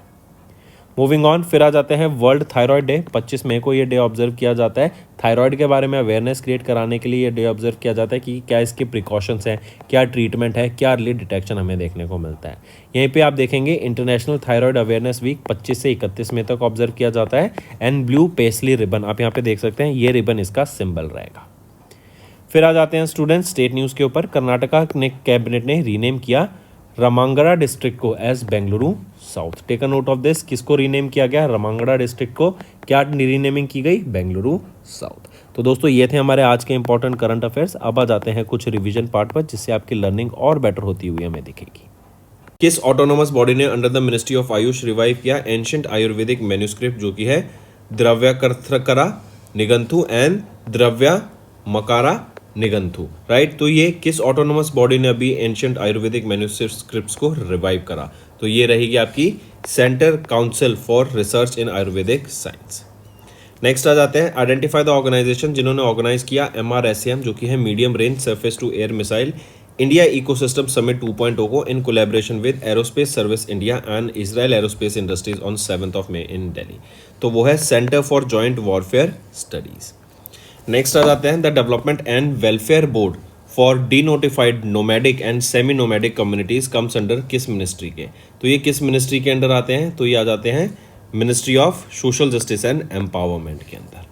मूविंग ऑन, फिर आ जाते हैं वर्ल्ड थायराइड डे। 25 मई को ये डे ऑब्जर्व किया जाता है। थायराइड के बारे में अवेयरनेस क्रिएट कराने के लिए ये डे ऑब्जर्व किया जाता है कि क्या इसके प्रिकॉशंस हैं, क्या ट्रीटमेंट है, क्या अर्ली डिटेक्शन हमें देखने को मिलता है। यहीं पे आप देखेंगे इंटरनेशनल थायराइड अवेयरनेस वीक 25 से 31 मई तक ऑब्जर्व किया जाता है एंड ब्लू पेस्ली रिबन, आप यहाँ पे देख सकते हैं, ये रिबन इसका सिंबल रहेगा। फिर आ जाते हैं स्टूडेंट्स स्टेट न्यूज़ के ऊपर। कर्नाटका ने कैबिनेट ने रीनेम किया रामंगड़ा डिस्ट्रिक्ट को as Bengaluru south. Take a note of this, किसको रीनेम किया गया, रामंगड़ा डिस्ट्रिक्ट को क्या रीनेमिंग की गई, बेंगलुरु साउथ। तो दोस्तों ये थे हमारे आज के इंपॉर्टेंट करंट अफेयर्स। अब आ जाते हैं कुछ रिवीजन पार्ट पर, जिससे आपकी लर्निंग और बेटर होती हुई हमें दिखेगी। किस ऑटोनोमस बॉडी ने under the ministry of Ayush revive किया एंशिएंट आयुर्वेदिक मैन्यूस्क्रिप्ट, जो कि है द्रव्यकर्तकरा निगंथु एंड द्रव्यमकारा निगंथु, राइट। तो ये किस ऑटोनोमस बॉडी ने अभी एंशिएंट आयुर्वेदिक मैन्यूस्क्रिप्ट्स को रिवाइव करा, तो ये रहेगी आपकी center council for research in Ayurvedic science. Next आ जाते हैं आइडेंटिफाई द ऑर्गेनाइजेशन जिन्होंने ऑर्गेनाइज किया MRSAM, जो कि है medium range surface to air missile India ecosystem summit 2.0 को in collaboration with aerospace service India and Israel aerospace industries on 7 May in Delhi. तो वो है center for joint warfare studies. Next आ जाते हैं the development and welfare board for D notified nomadic and semi nomadic communities comes under किस ministry के? तो ये किस मिनिस्ट्री के अंडर आते हैं? तो ये आ जाते हैं ministry of social justice and empowerment के अंदर।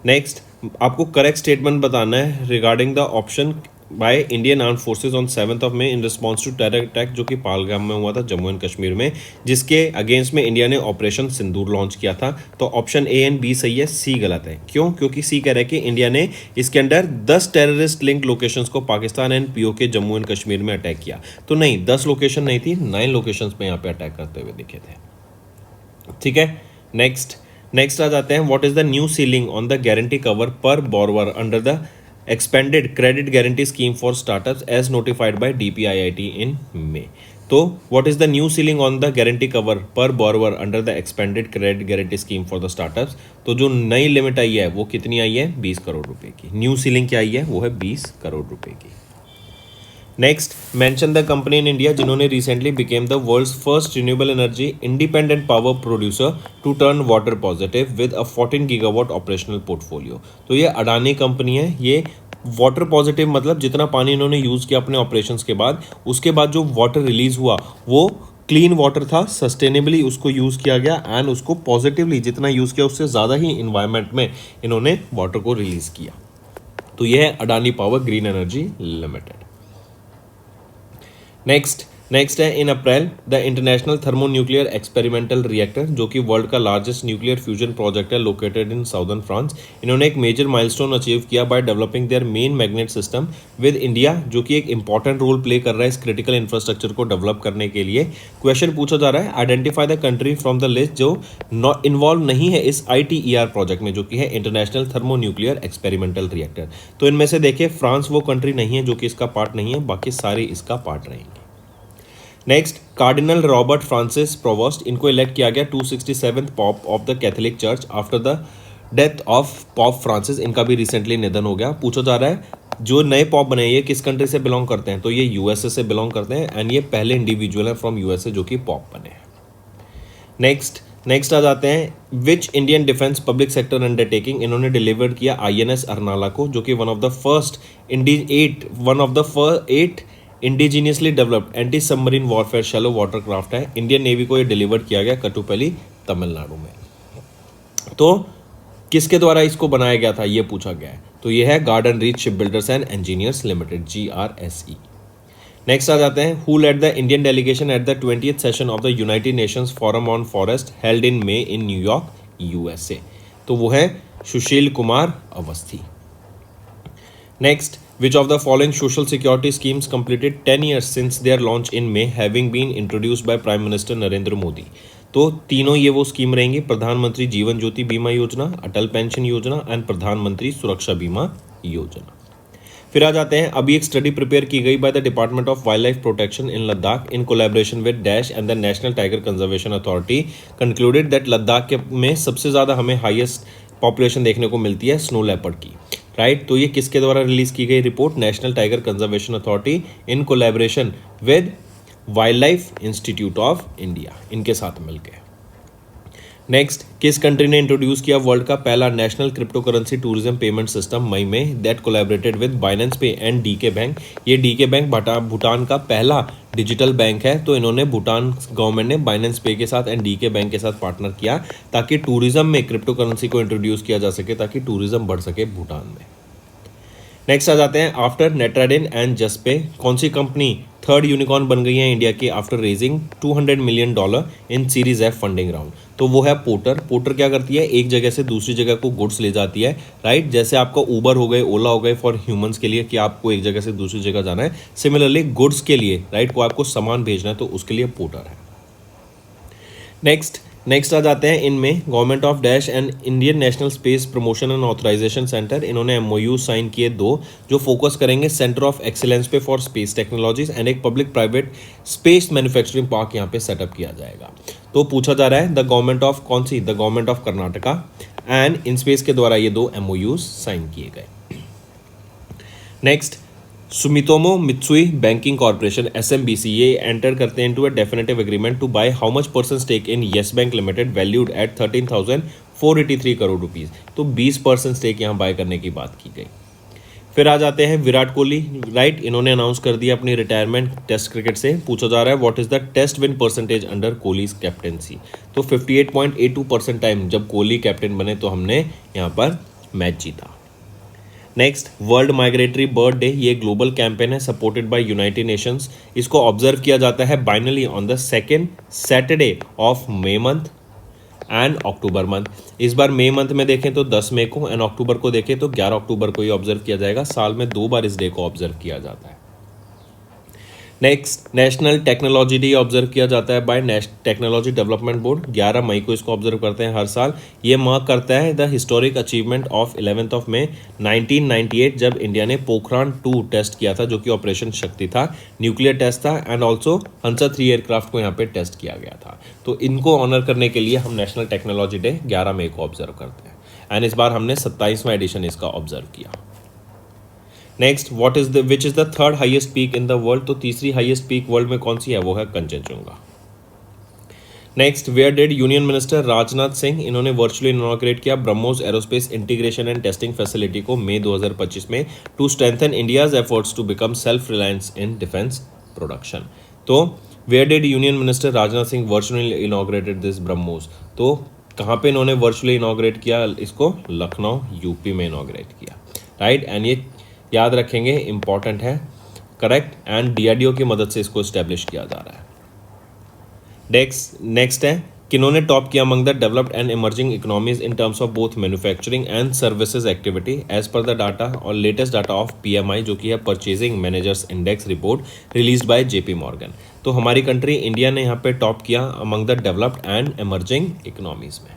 नेक्स्ट, आपको करेक्ट स्टेटमेंट बताना है regarding the option by Indian arm forces on 7 May in response to terror attack जो कि पहलगाम में हुआ था, जम्मू एंड कश्मीर में, जिसके अगेंस्ट में इंडिया ने ऑपरेशन सिंदूर लॉन्च किया था। तो ऑप्शन ए एंड बी सही है, सी गलत है। क्यों? क्योंकि सी कह रहा है कि इंडिया ने इसके अंदर 10 टेररिस्ट लिंक लोकेशंस को Pakistan and PoK Jammu and Kashmir में अटैक किया। तो नहीं, 10 लोकेशन नहीं थी, 9 लोकेशंस में यहाँ पे अटैक करते हुए दिखे थे। ठीक है, नेक्स्ट आ जाते हैं, what is the new ceiling on the guarantee cover per borrower under the expanded credit guarantee scheme for startups as notified by DPIIT in May? तो what is the new ceiling on the guarantee cover per borrower under the expanded credit guarantee scheme for the startups? तो जो नई limit आई है वो कितनी आई है? 20 करोड़ रुपए की। न्यू सीलिंग क्या आई है? वो है 20 करोड़ रुपए की। Next, mention the company in India जिन्होंने recently became the world's first renewable energy independent power producer to turn water positive with a 14 gigawatt operational portfolio. तो ये अडानी कंपनी है। ये वाटर पॉजिटिव मतलब जितना पानी इन्होंने यूज़ किया अपने ऑपरेशंस के बाद, उसके बाद जो वाटर रिलीज हुआ वो क्लीन वाटर था, सस्टेनेबली उसको यूज़ किया गया एंड उसको पॉजिटिवली जितना यूज़ किया उससे ज़्यादा ही इन्वायरमेंट में इन्होंने वाटर को रिलीज़ किया। तो यह है Adani power green energy limited. Next है, in April the international thermonuclear experimental reactor जो कि वर्ल्ड का लार्जेस्ट न्यूक्लियर फ्यूजन प्रोजेक्ट है लोकेटेड इन साउदर्न फ्रांस, इन्होंने एक मेजर माइलस्टोन अचीव किया by developing their main magnet system with India, जो कि एक इंपॉर्टेंट रोल प्ले कर रहा है इस क्रिटिकल इंफ्रास्ट्रक्चर को डेवलप करने के लिए। क्वेश्चन पूछा जा रहा है, identify the country from the list जो नॉट इन्वॉल्व नहीं है इस ITER प्रोजेक्ट में, जो कि है इंटरनेशनल थर्मोन्यूक्लियर एक्सपेरिमेंटल रिएक्टर। तो इनमें से देखिए फ्रांस वो कंट्री नहीं है जो कि इसका पार्ट नहीं है, बाकी सारे इसका पार्ट रहेंगे। Next, cardinal Robert Francis provost, इनको इलेक्ट किया गया 267th pop of the Catholic church after the death of pop Francis. इनका भी रिसेंटली निधन हो गया। पूछा जा रहा है जो नए पॉप बने ये किस कंट्री से बिलोंग करते हैं? तो ये USA से बिलोंग करते हैं एंड ये पहले इंडिविजुअल है फ्रॉम USA जो कि पॉप बने हैं। नेक्स्ट आ जाते हैं, which Indian defence public sector undertaking, इन्होंने डिलीवर किया INS अरनाला को, जो कि one of the 8 indigenously developed anti submarine warfare shallow water craft है। इंडियन नेवी को ये डिलीवर किया गया कटुपल्ली तमिलनाडु में। तो किसके द्वारा इसको बनाया गया था ये पूछा गया है। तो ये है garden reach ship builders and engineers limited, GRSE। Next आ जाते हैं, who led the Indian delegation at the 20th session of the United Nations forum on forest held in May in New York, USA। तो वो है Sushil Kumar Awasthi. Next, which of the following social security schemes completed 10 years since their launch in May having been introduced by Prime Minister Narendra Modi? तो तीनों ये वो scheme रहेंगी, प्रधानमंत्री जीवन ज्योति बीमा योजना, अटल पेंशन योजना एंड प्रधानमंत्री सुरक्षा बीमा योजना। फिर आ जाते हैं, अभी एक स्टडी प्रिपेयर की गई by the department of wild life protection in Ladakh in collaboration with dash and the national tiger conservation authority concluded that Ladakh के में सबसे ज़्यादा हमें हाईएस्ट पॉपुलेशन देखने को मिलती है स्नो लेपर्ड की, राइट। तो ये किसके द्वारा रिलीज की गई report? National tiger conservation authority in collaboration with wild life institute of India, इनके साथ मिलकर। नेक्स्ट, किस कंट्री ने इंट्रोड्यूस किया वर्ल्ड का पहला national crypto currency tourism payment system मई में, that collaborated with Binance pay and DK bank? ये DK बैंक भूटान का पहला डिजिटल बैंक है। तो इन्होंने भूटान गवर्नमेंट ने बाइनेंस पे के साथ एंड DK बैंक के साथ पार्टनर किया ताकि टूरिज्म में क्रिप्टो करेंसी को इंट्रोड्यूस किया जा सके, ताकि टूरिज्म बढ़ सके भूटान में। नेक्स्ट आ जाते हैं, आफ्टर नेटराडिन एंड जस्पे कौन सी कंपनी थर्ड यूनिकॉर्न बन गई है इंडिया की after raising $200 million in series F funding round? तो वो है पोर्टर क्या करती है? एक जगह से दूसरी जगह को गुड्स ले जाती है, राइट। जैसे आपका ऊबर हो गए, ओला हो गए फॉर ह्यूमंस के लिए कि आपको एक जगह से दूसरी जगह जाना है, सिमिलरली गुड्स के लिए, राइट, को आपको सामान भेजना है तो उसके लिए पोर्टर है। नेक्स्ट आ जाते हैं, इनमें government of dash and Indian national space promotion and authorisation centre, इन्होंने MOU साइन किए 2 जो फोकस करेंगे सेंटर ऑफ एक्सीलेंस पे फॉर स्पेस टेक्नोलॉजीज एंड एक public private space manufacturing park यहाँ पे सेटअप किया जाएगा। तो पूछा जा रहा है द गवर्नमेंट ऑफ कौन सी? The government of Karnataka and in space के द्वारा ये 2 MOUs साइन किए गए। Next, Sumitomo Mitsui banking corporation SMBC ये एंटर करते हैं into a definitive agreement to buy how much % stake in yes bank limited valued at 13,483 crore rupees. तो 20% stake यहाँ बाय करने की बात की गई। फिर आ जाते हैं विराट कोहली, राइट। इन्होंने अनाउंस कर दिया अपनी रिटायरमेंट टेस्ट क्रिकेट से। पूछा जा रहा है what is the test win percentage under Kohli's captaincy. तो 58.82% टाइम जब कोहली कैप्टन बने तो हमने यहाँ पर मैच जीता। Next, world migratory bird day, ये ग्लोबल कैंपेन है सपोर्टेड बाय यूनाइटेड नेशंस। इसको ऑब्जर्व किया जाता है biannually on the second Saturday of May month and October month. इस बार मई मंथ में देखें तो 10 मई को एंड अक्टूबर को देखें तो 11 अक्टूबर को ही ऑब्जर्व किया जाएगा। साल में 2 बार इस डे को ऑब्जर्व किया जाता है। Next, national technology day observe किया जाता है बाय टेक्नोलॉजी डेवलपमेंट बोर्ड। 11 मई को इसको ऑब्जर्व करते हैं हर साल। ये मार्क करता है the historic achievement of 11th of May 1998 जब इंडिया ने पोखरान 2 टेस्ट किया था, जो कि ऑपरेशन शक्ति था, न्यूक्लियर टेस्ट था एंड ऑल्सो हंसा 3 एयरक्राफ्ट को यहाँ पे टेस्ट किया गया था। तो इनको ऑनर करने के लिए हम नेशनल टेक्नोलॉजी डे 11 मई को ऑब्जर्व करते हैं एंड इस बार हमने 27वां एडिशन इसका ऑब्जर्व किया। Next, which is the third highest peak in the world. तो तीसरी हाईएस्ट पीक वर्ल्ड में कौन सी है, वो है Kanchenjunga. Next, where did union minister Rajnath Singh, इन्होंने वर्चुअली इनॉग्रेट किया BrahMos aerospace integration and testing facility को मई 2025 में to strengthen India's efforts to become self reliance in defence production. तो where did union minister Rajnath Singh virtually inaugurated this BrahMos. तो कहाँ पे इन्होंने वर्चुअली इनॉग्रेट किया इसको, लखनऊ यूपी में इनॉग्रेट किया, राइट। एंड ये याद रखेंगे, इंपॉर्टेंट है, करेक्ट। एंड डीआरडीओ की मदद से इसको स्टैब्लिश किया जा रहा है। नेक्स्ट है, किन्होंने टॉप किया among the developed and emerging economies in terms of both manufacturing and services activity as per the data और लेटेस्ट डाटा ऑफ पीएमआई, जो कि है purchasing managers index report release by JP Morgan. तो हमारी country India ने यहाँ पे top किया among the developed and emerging economies में।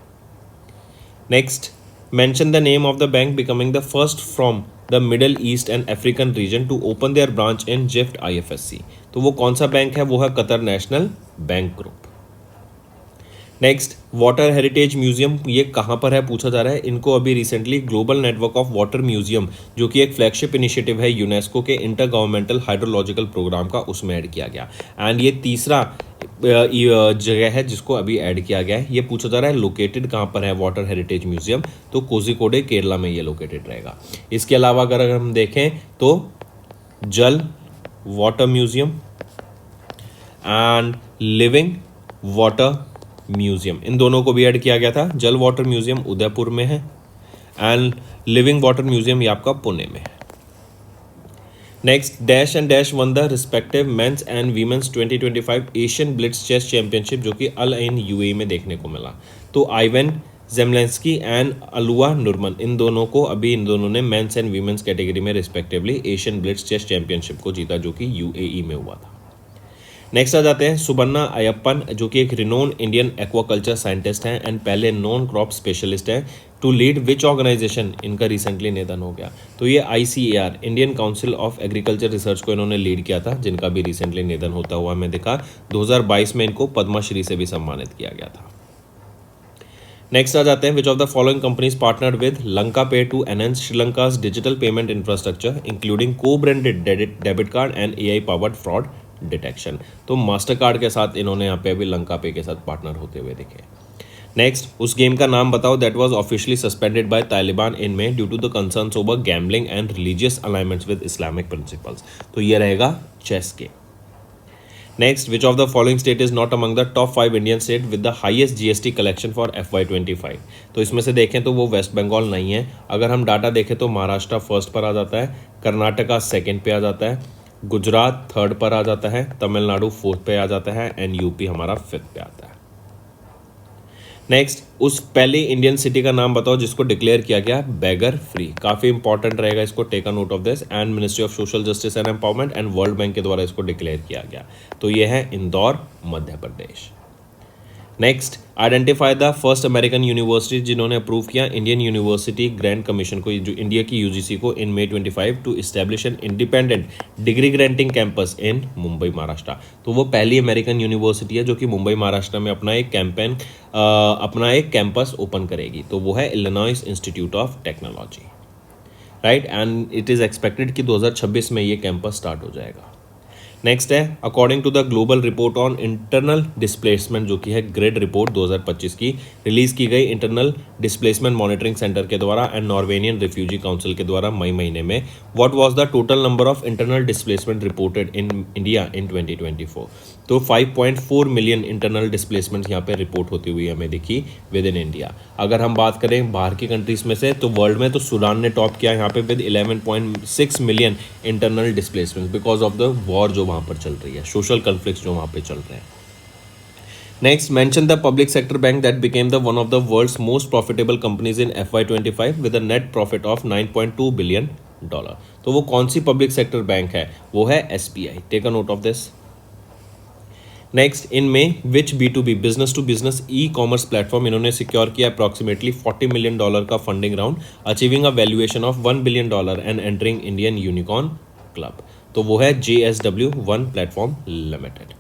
Next, mention the name of the bank becoming the first from the Middle East and African region to open their branch in GIFT IFSC। तो वो कौन सा bank है, वो है Qatar national bank group. Next, water heritage museum, ये कहाँ पर है पूछा जा रहा है। इनको अभी recently global network of water museum, जो कि एक फ्लैगशिप इनिशिएटिव है यूनेस्को के इंटर गवर्नमेंटल हाइड्रोलॉजिकल प्रोग्राम का, उसमें ऐड किया गया। एंड ये तीसरा जगह है जिसको अभी ऐड किया गया है। ये पूछा जा रहा है लोकेटेड कहाँ पर है वाटर हेरिटेज म्यूजियम, तो कोझिकोडे केरला में ये लोकेटेड रहेगा। इसके अलावा अगर हम देखें तो जल water museum and living water museum, इन दोनों को भी ऐड किया गया था। जल वाटर म्यूजियम उदयपुर में है एंड लिविंग वाटर म्यूजियम ये आपका पुणे में है। Next, dash and dash won the respective men's and women's 2025 Asian blitz chess championship, जो कि अल आइन यूएई में देखने को मिला। तो आइवन जेमलेंस्की एंड अलुआ नुरमन, इन दोनों ने मेंस एंड वीमेंस कैटेगरी में respectively Asian blitz chess championship को जीता, जो कि यूएई में हुआ था। नेक्स्ट आ जाते हैं सुबन्ना अयप्पन, जो कि एक रिनोन इंडियन एक्वाकल्चर साइंटिस्ट हैं एंड पहले नॉन क्रॉप स्पेशलिस्ट हैं। टू लीड विच ऑर्गेनाइजेशन, इनका रिसेंटली निधन हो गया। तो ये ICAR Indian council of agriculture research को इन्होंने लीड किया था, जिनका भी रिसेंटली निधन होता हुआ मैं देखा। 2022 में इनको पद्मश्री से भी सम्मानित किया गया था। नेक्स्ट आ जाते हैं, which of the following companies partnered with Lanka pay to enhance Sri Lanka's digital payment infrastructure including co branded debit card and AI powered fraud detection. तो मास्टर कार्ड के साथ इन्होंने यहाँ पे अभी लंका पे के साथ पार्टनर होते हुए दिखे। नेक्स्ट, उस गेम का नाम बताओ that was officially suspended by Taliban in में due to the concerns over gambling and religious alignments with Islamic principles. तो ये रहेगा chess game. Next, which of the following state is not among the top 5 Indian state with the highest GST collection for FY25। तो इसमें से देखें तो वो waste Bengal नहीं है। अगर हम डाटा देखें तो महाराष्ट्र फर्स्ट पर आ जाता है, कर्नाटका सेकेंड पे आ जाता है, गुजरात थर्ड पर आ जाता है, तमिलनाडु फोर्थ पे आ जाता है एंड यूपी हमारा फिफ्थ पे आता है। नेक्स्ट, उस पहले इंडियन सिटी का नाम बताओ जिसको डिक्लेयर किया गया बेगर फ्री। काफ़ी इंपॉर्टेंट रहेगा, इसको take a note of this. And ministry of social justice and empowerment and world bank के द्वारा इसको डिक्लेयर किया गया। तो ये है Indore, Madhya Pradesh. Next, identify the first American university जिन्होंने अप्रूव किया इंडियन यूनिवर्सिटी ग्रांट कमीशन को, जो इंडिया की UGC को, in May 25 to establish an independent degree granting campus in Mumbai Maharashtra. तो वो पहली अमेरिकन यूनिवर्सिटी है जो कि मुंबई महाराष्ट्र में अपना एक कैंपस ओपन करेगी। तो वो है Illinois institute of technology, right. And it is expected कि 2026 में ये कैंपस स्टार्ट हो जाएगा। नेक्स्ट है according to the global report on internal displacement, जो कि है ग्रिड रिपोर्ट 2025 की, रिलीज की गई इंटरनल डिस्प्लेसमेंट मॉनिटरिंग सेंटर के द्वारा एंड नॉर्वेनियन रिफ्यूजी काउंसिल के द्वारा मई महीने में, what was the total number of internal displacement reported in India in 2024। तो 5.4 मिलियन इंटरनल डिस्प्लेसमेंट यहाँ पे रिपोर्ट होती हुई हमें दिखी विद इन इंडिया। अगर हम बात करें बाहर की कंट्रीज में से, तो वर्ल्ड में तो सूडान ने टॉप किया यहाँ पे with 11.6 million internal displacement because of the war जो वहाँ पर चल रही है, सोशल कन्फ्लिक्ट्स जो वहाँ पे चल रहे हैं। Next, mention the public sector bank that became the one of the world's most profitable companies in FY25 with a net profit of $9.2 billion. तो वो कौन सी पब्लिक सेक्टर बैंक है? वो है SBI. Take a note of this. Next, in में which B2B business to business e commerce platform इन्होंने secure किया approximately $40 million का funding round, achieving a valuation of $1 billion and entering Indian unicorn club. तो वो है JSW1 platform limited.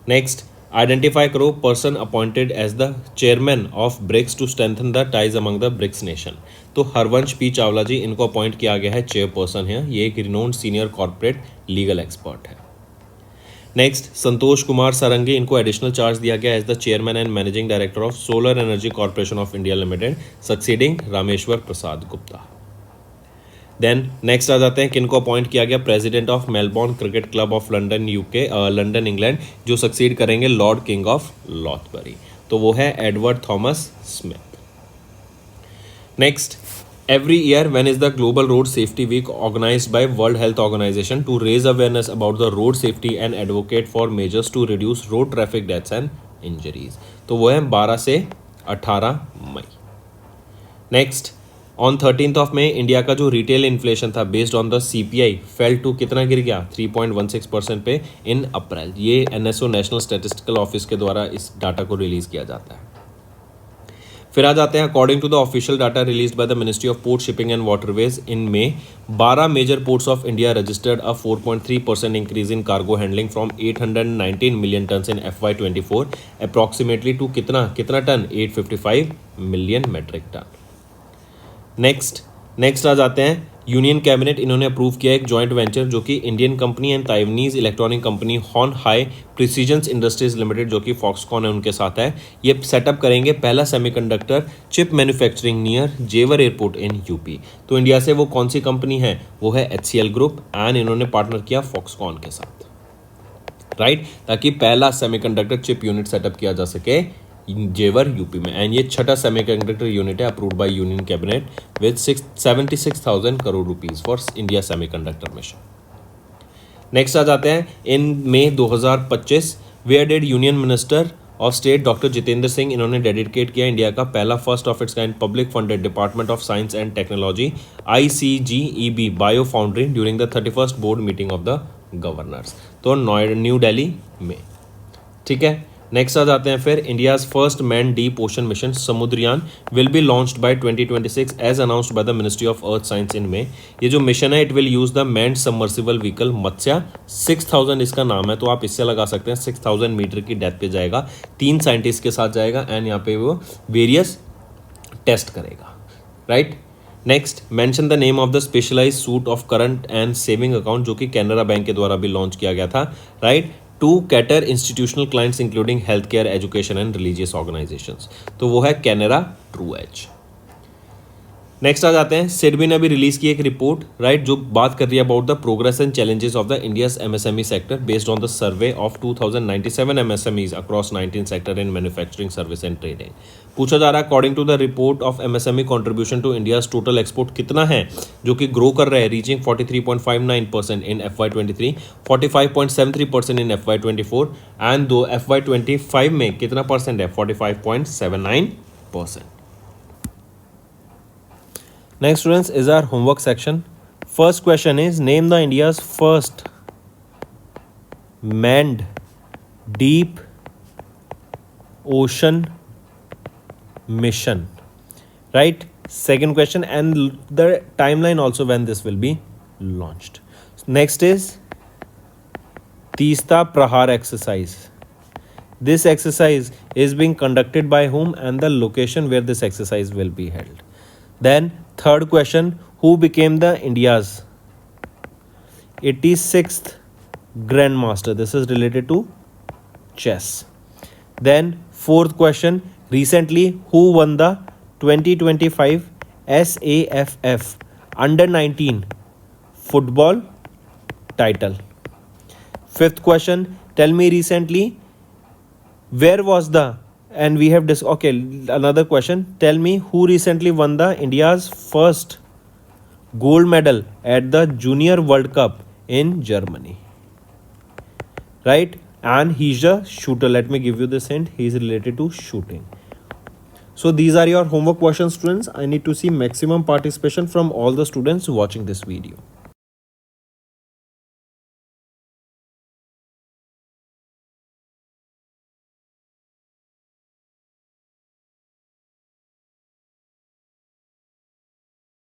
Next, identify करो person appointed as the chairman of BRICS to strengthen the ties among the BRICS nation. तो Harvansh P Chawla जी, इनको appoint किया गया है chairperson है. ये एक renowned senior corporate legal expert है. नेक्स्ट, संतोष कुमार सारंगी, इनको एडिशनल चार्ज दिया गया as the chairman and managing director of solar energy corporation of India limited, succeeding Rameshwar Prasad Gupta. Then next आ जाते हैं किनको अपॉइंट किया गया president of Melbourne cricket club of London UK, London England, जो सक्सीड करेंगे लॉर्ड किंग ऑफ लॉथबरी. तो वो है Edward Thomas Smith. Next, every year when is the global road safety week organized by world health organization to raise awareness about the road safety and advocate for measures to reduce road traffic deaths and injuries. तो वो है 12 से 18 मई. Next, on 13th of May India का जो retail inflation था based on the CPI fell to कितना गिर गया 3.16% पे इन अप्रैल. ये NSO नेशनल स्टैटिस्टिकल ऑफिस के द्वारा इस डाटा को रिलीज किया जाता है. फिर आ जाते हैं according to the official data released by the ministry of port shipping and waterways in May, 12 major ports of India registered a 4.3% increase in cargo handling from 819 million ton in FY24 approximately to कितना ton 855 million metric ton. Next आ जाते हैं union cabinet, इन्होंने approve किया एक joint venture जो कि Indian company and Taiwanese electronic company Hon Hai precision industries limited जो कि फॉक्सकॉन है उनके साथ है. ये सेटअप करेंगे पहला सेमीकंडक्टर चिप मैन्युफैक्चरिंग नियर जेवर एयरपोर्ट इन यूपी. तो इंडिया से वो कौन सी कंपनी है? वो है HCL ग्रुप एंड इन्होंने पार्टनर किया फॉक्सकॉन के साथ, राइट, ताकि पहला सेमीकंडक्टर चिप यूनिट सेटअप किया जा सके जेवर यूपी में. एंड ये छठा सेमीकंडक्टर यूनिट है approved by union cabinet with 76,000 crore rupees for India semiconductor mission. Next आ जाते हैं in May 2025 where did union minister of state doctor Jitendra Singh, इन्होंने डेडिकेट किया इंडिया का पहला first of its kind public funded department of science and technology ICGEB bio foundry during the 31st board meeting of the governors. तो New Delhi में. ठीक है. Next आ जाते हैं फिर India's first man deep ocean mission Samudrayaan will be launched by 2026 as announced by the ministry of earth science in में. ये जो मिशन है it will use the manned submersible vehicle Matsya 6000 इसका नाम है. तो आप इससे लगा सकते हैं 6000 मीटर की डेप्थ पे जाएगा, 3 साइंटिस्ट के साथ जाएगा एंड यहाँ पे वो वेरियस टेस्ट करेगा, right. Next, mention the name of the specialised suite of current and saving account जो कि कैनरा बैंक के द्वारा भी लॉन्च किया गया था, right, to cater institutional clients including health care education and religious organisations. तो वो है कैनरा ट्रू एज. नेक्स्ट आ जाते हैं सिडबी ने भी रिलीज की एक रिपोर्ट, राइट, जो बात कर रही है about the progress and challenges of the India's MSME sector based on the survey of 2097 MSMEs across 19 sector in manufacturing service and trading. पूछा जा रहा है according to the report of MSME contribution to India's total export कितना है, जो कि grow कर रहा है reaching 43.59% in FY23, 45.73% in FY24 and दो FY25 में कितना परसेंट है 45.79%. Next students is our homework section. First question is name the India's first manned deep ocean mission, right? Second question and the timeline also when this will be launched. Next is Teesta Prahar exercise. This exercise is being conducted by whom and the location where this exercise will be held. Then third question, who became the India's 86th Grandmaster. This is related to chess. Then fourth question, recently who won the 2025 SAFF under 19 football title? Fifth question, tell me recently where was the, and we have this, okay, another question, tell me who recently won the India's first gold medal at the Junior World Cup in Germany, right? And he's a shooter. Let me give you this hint, he's related to shooting. So these are your homework questions, students. I need to see maximum participation from all the students watching this video.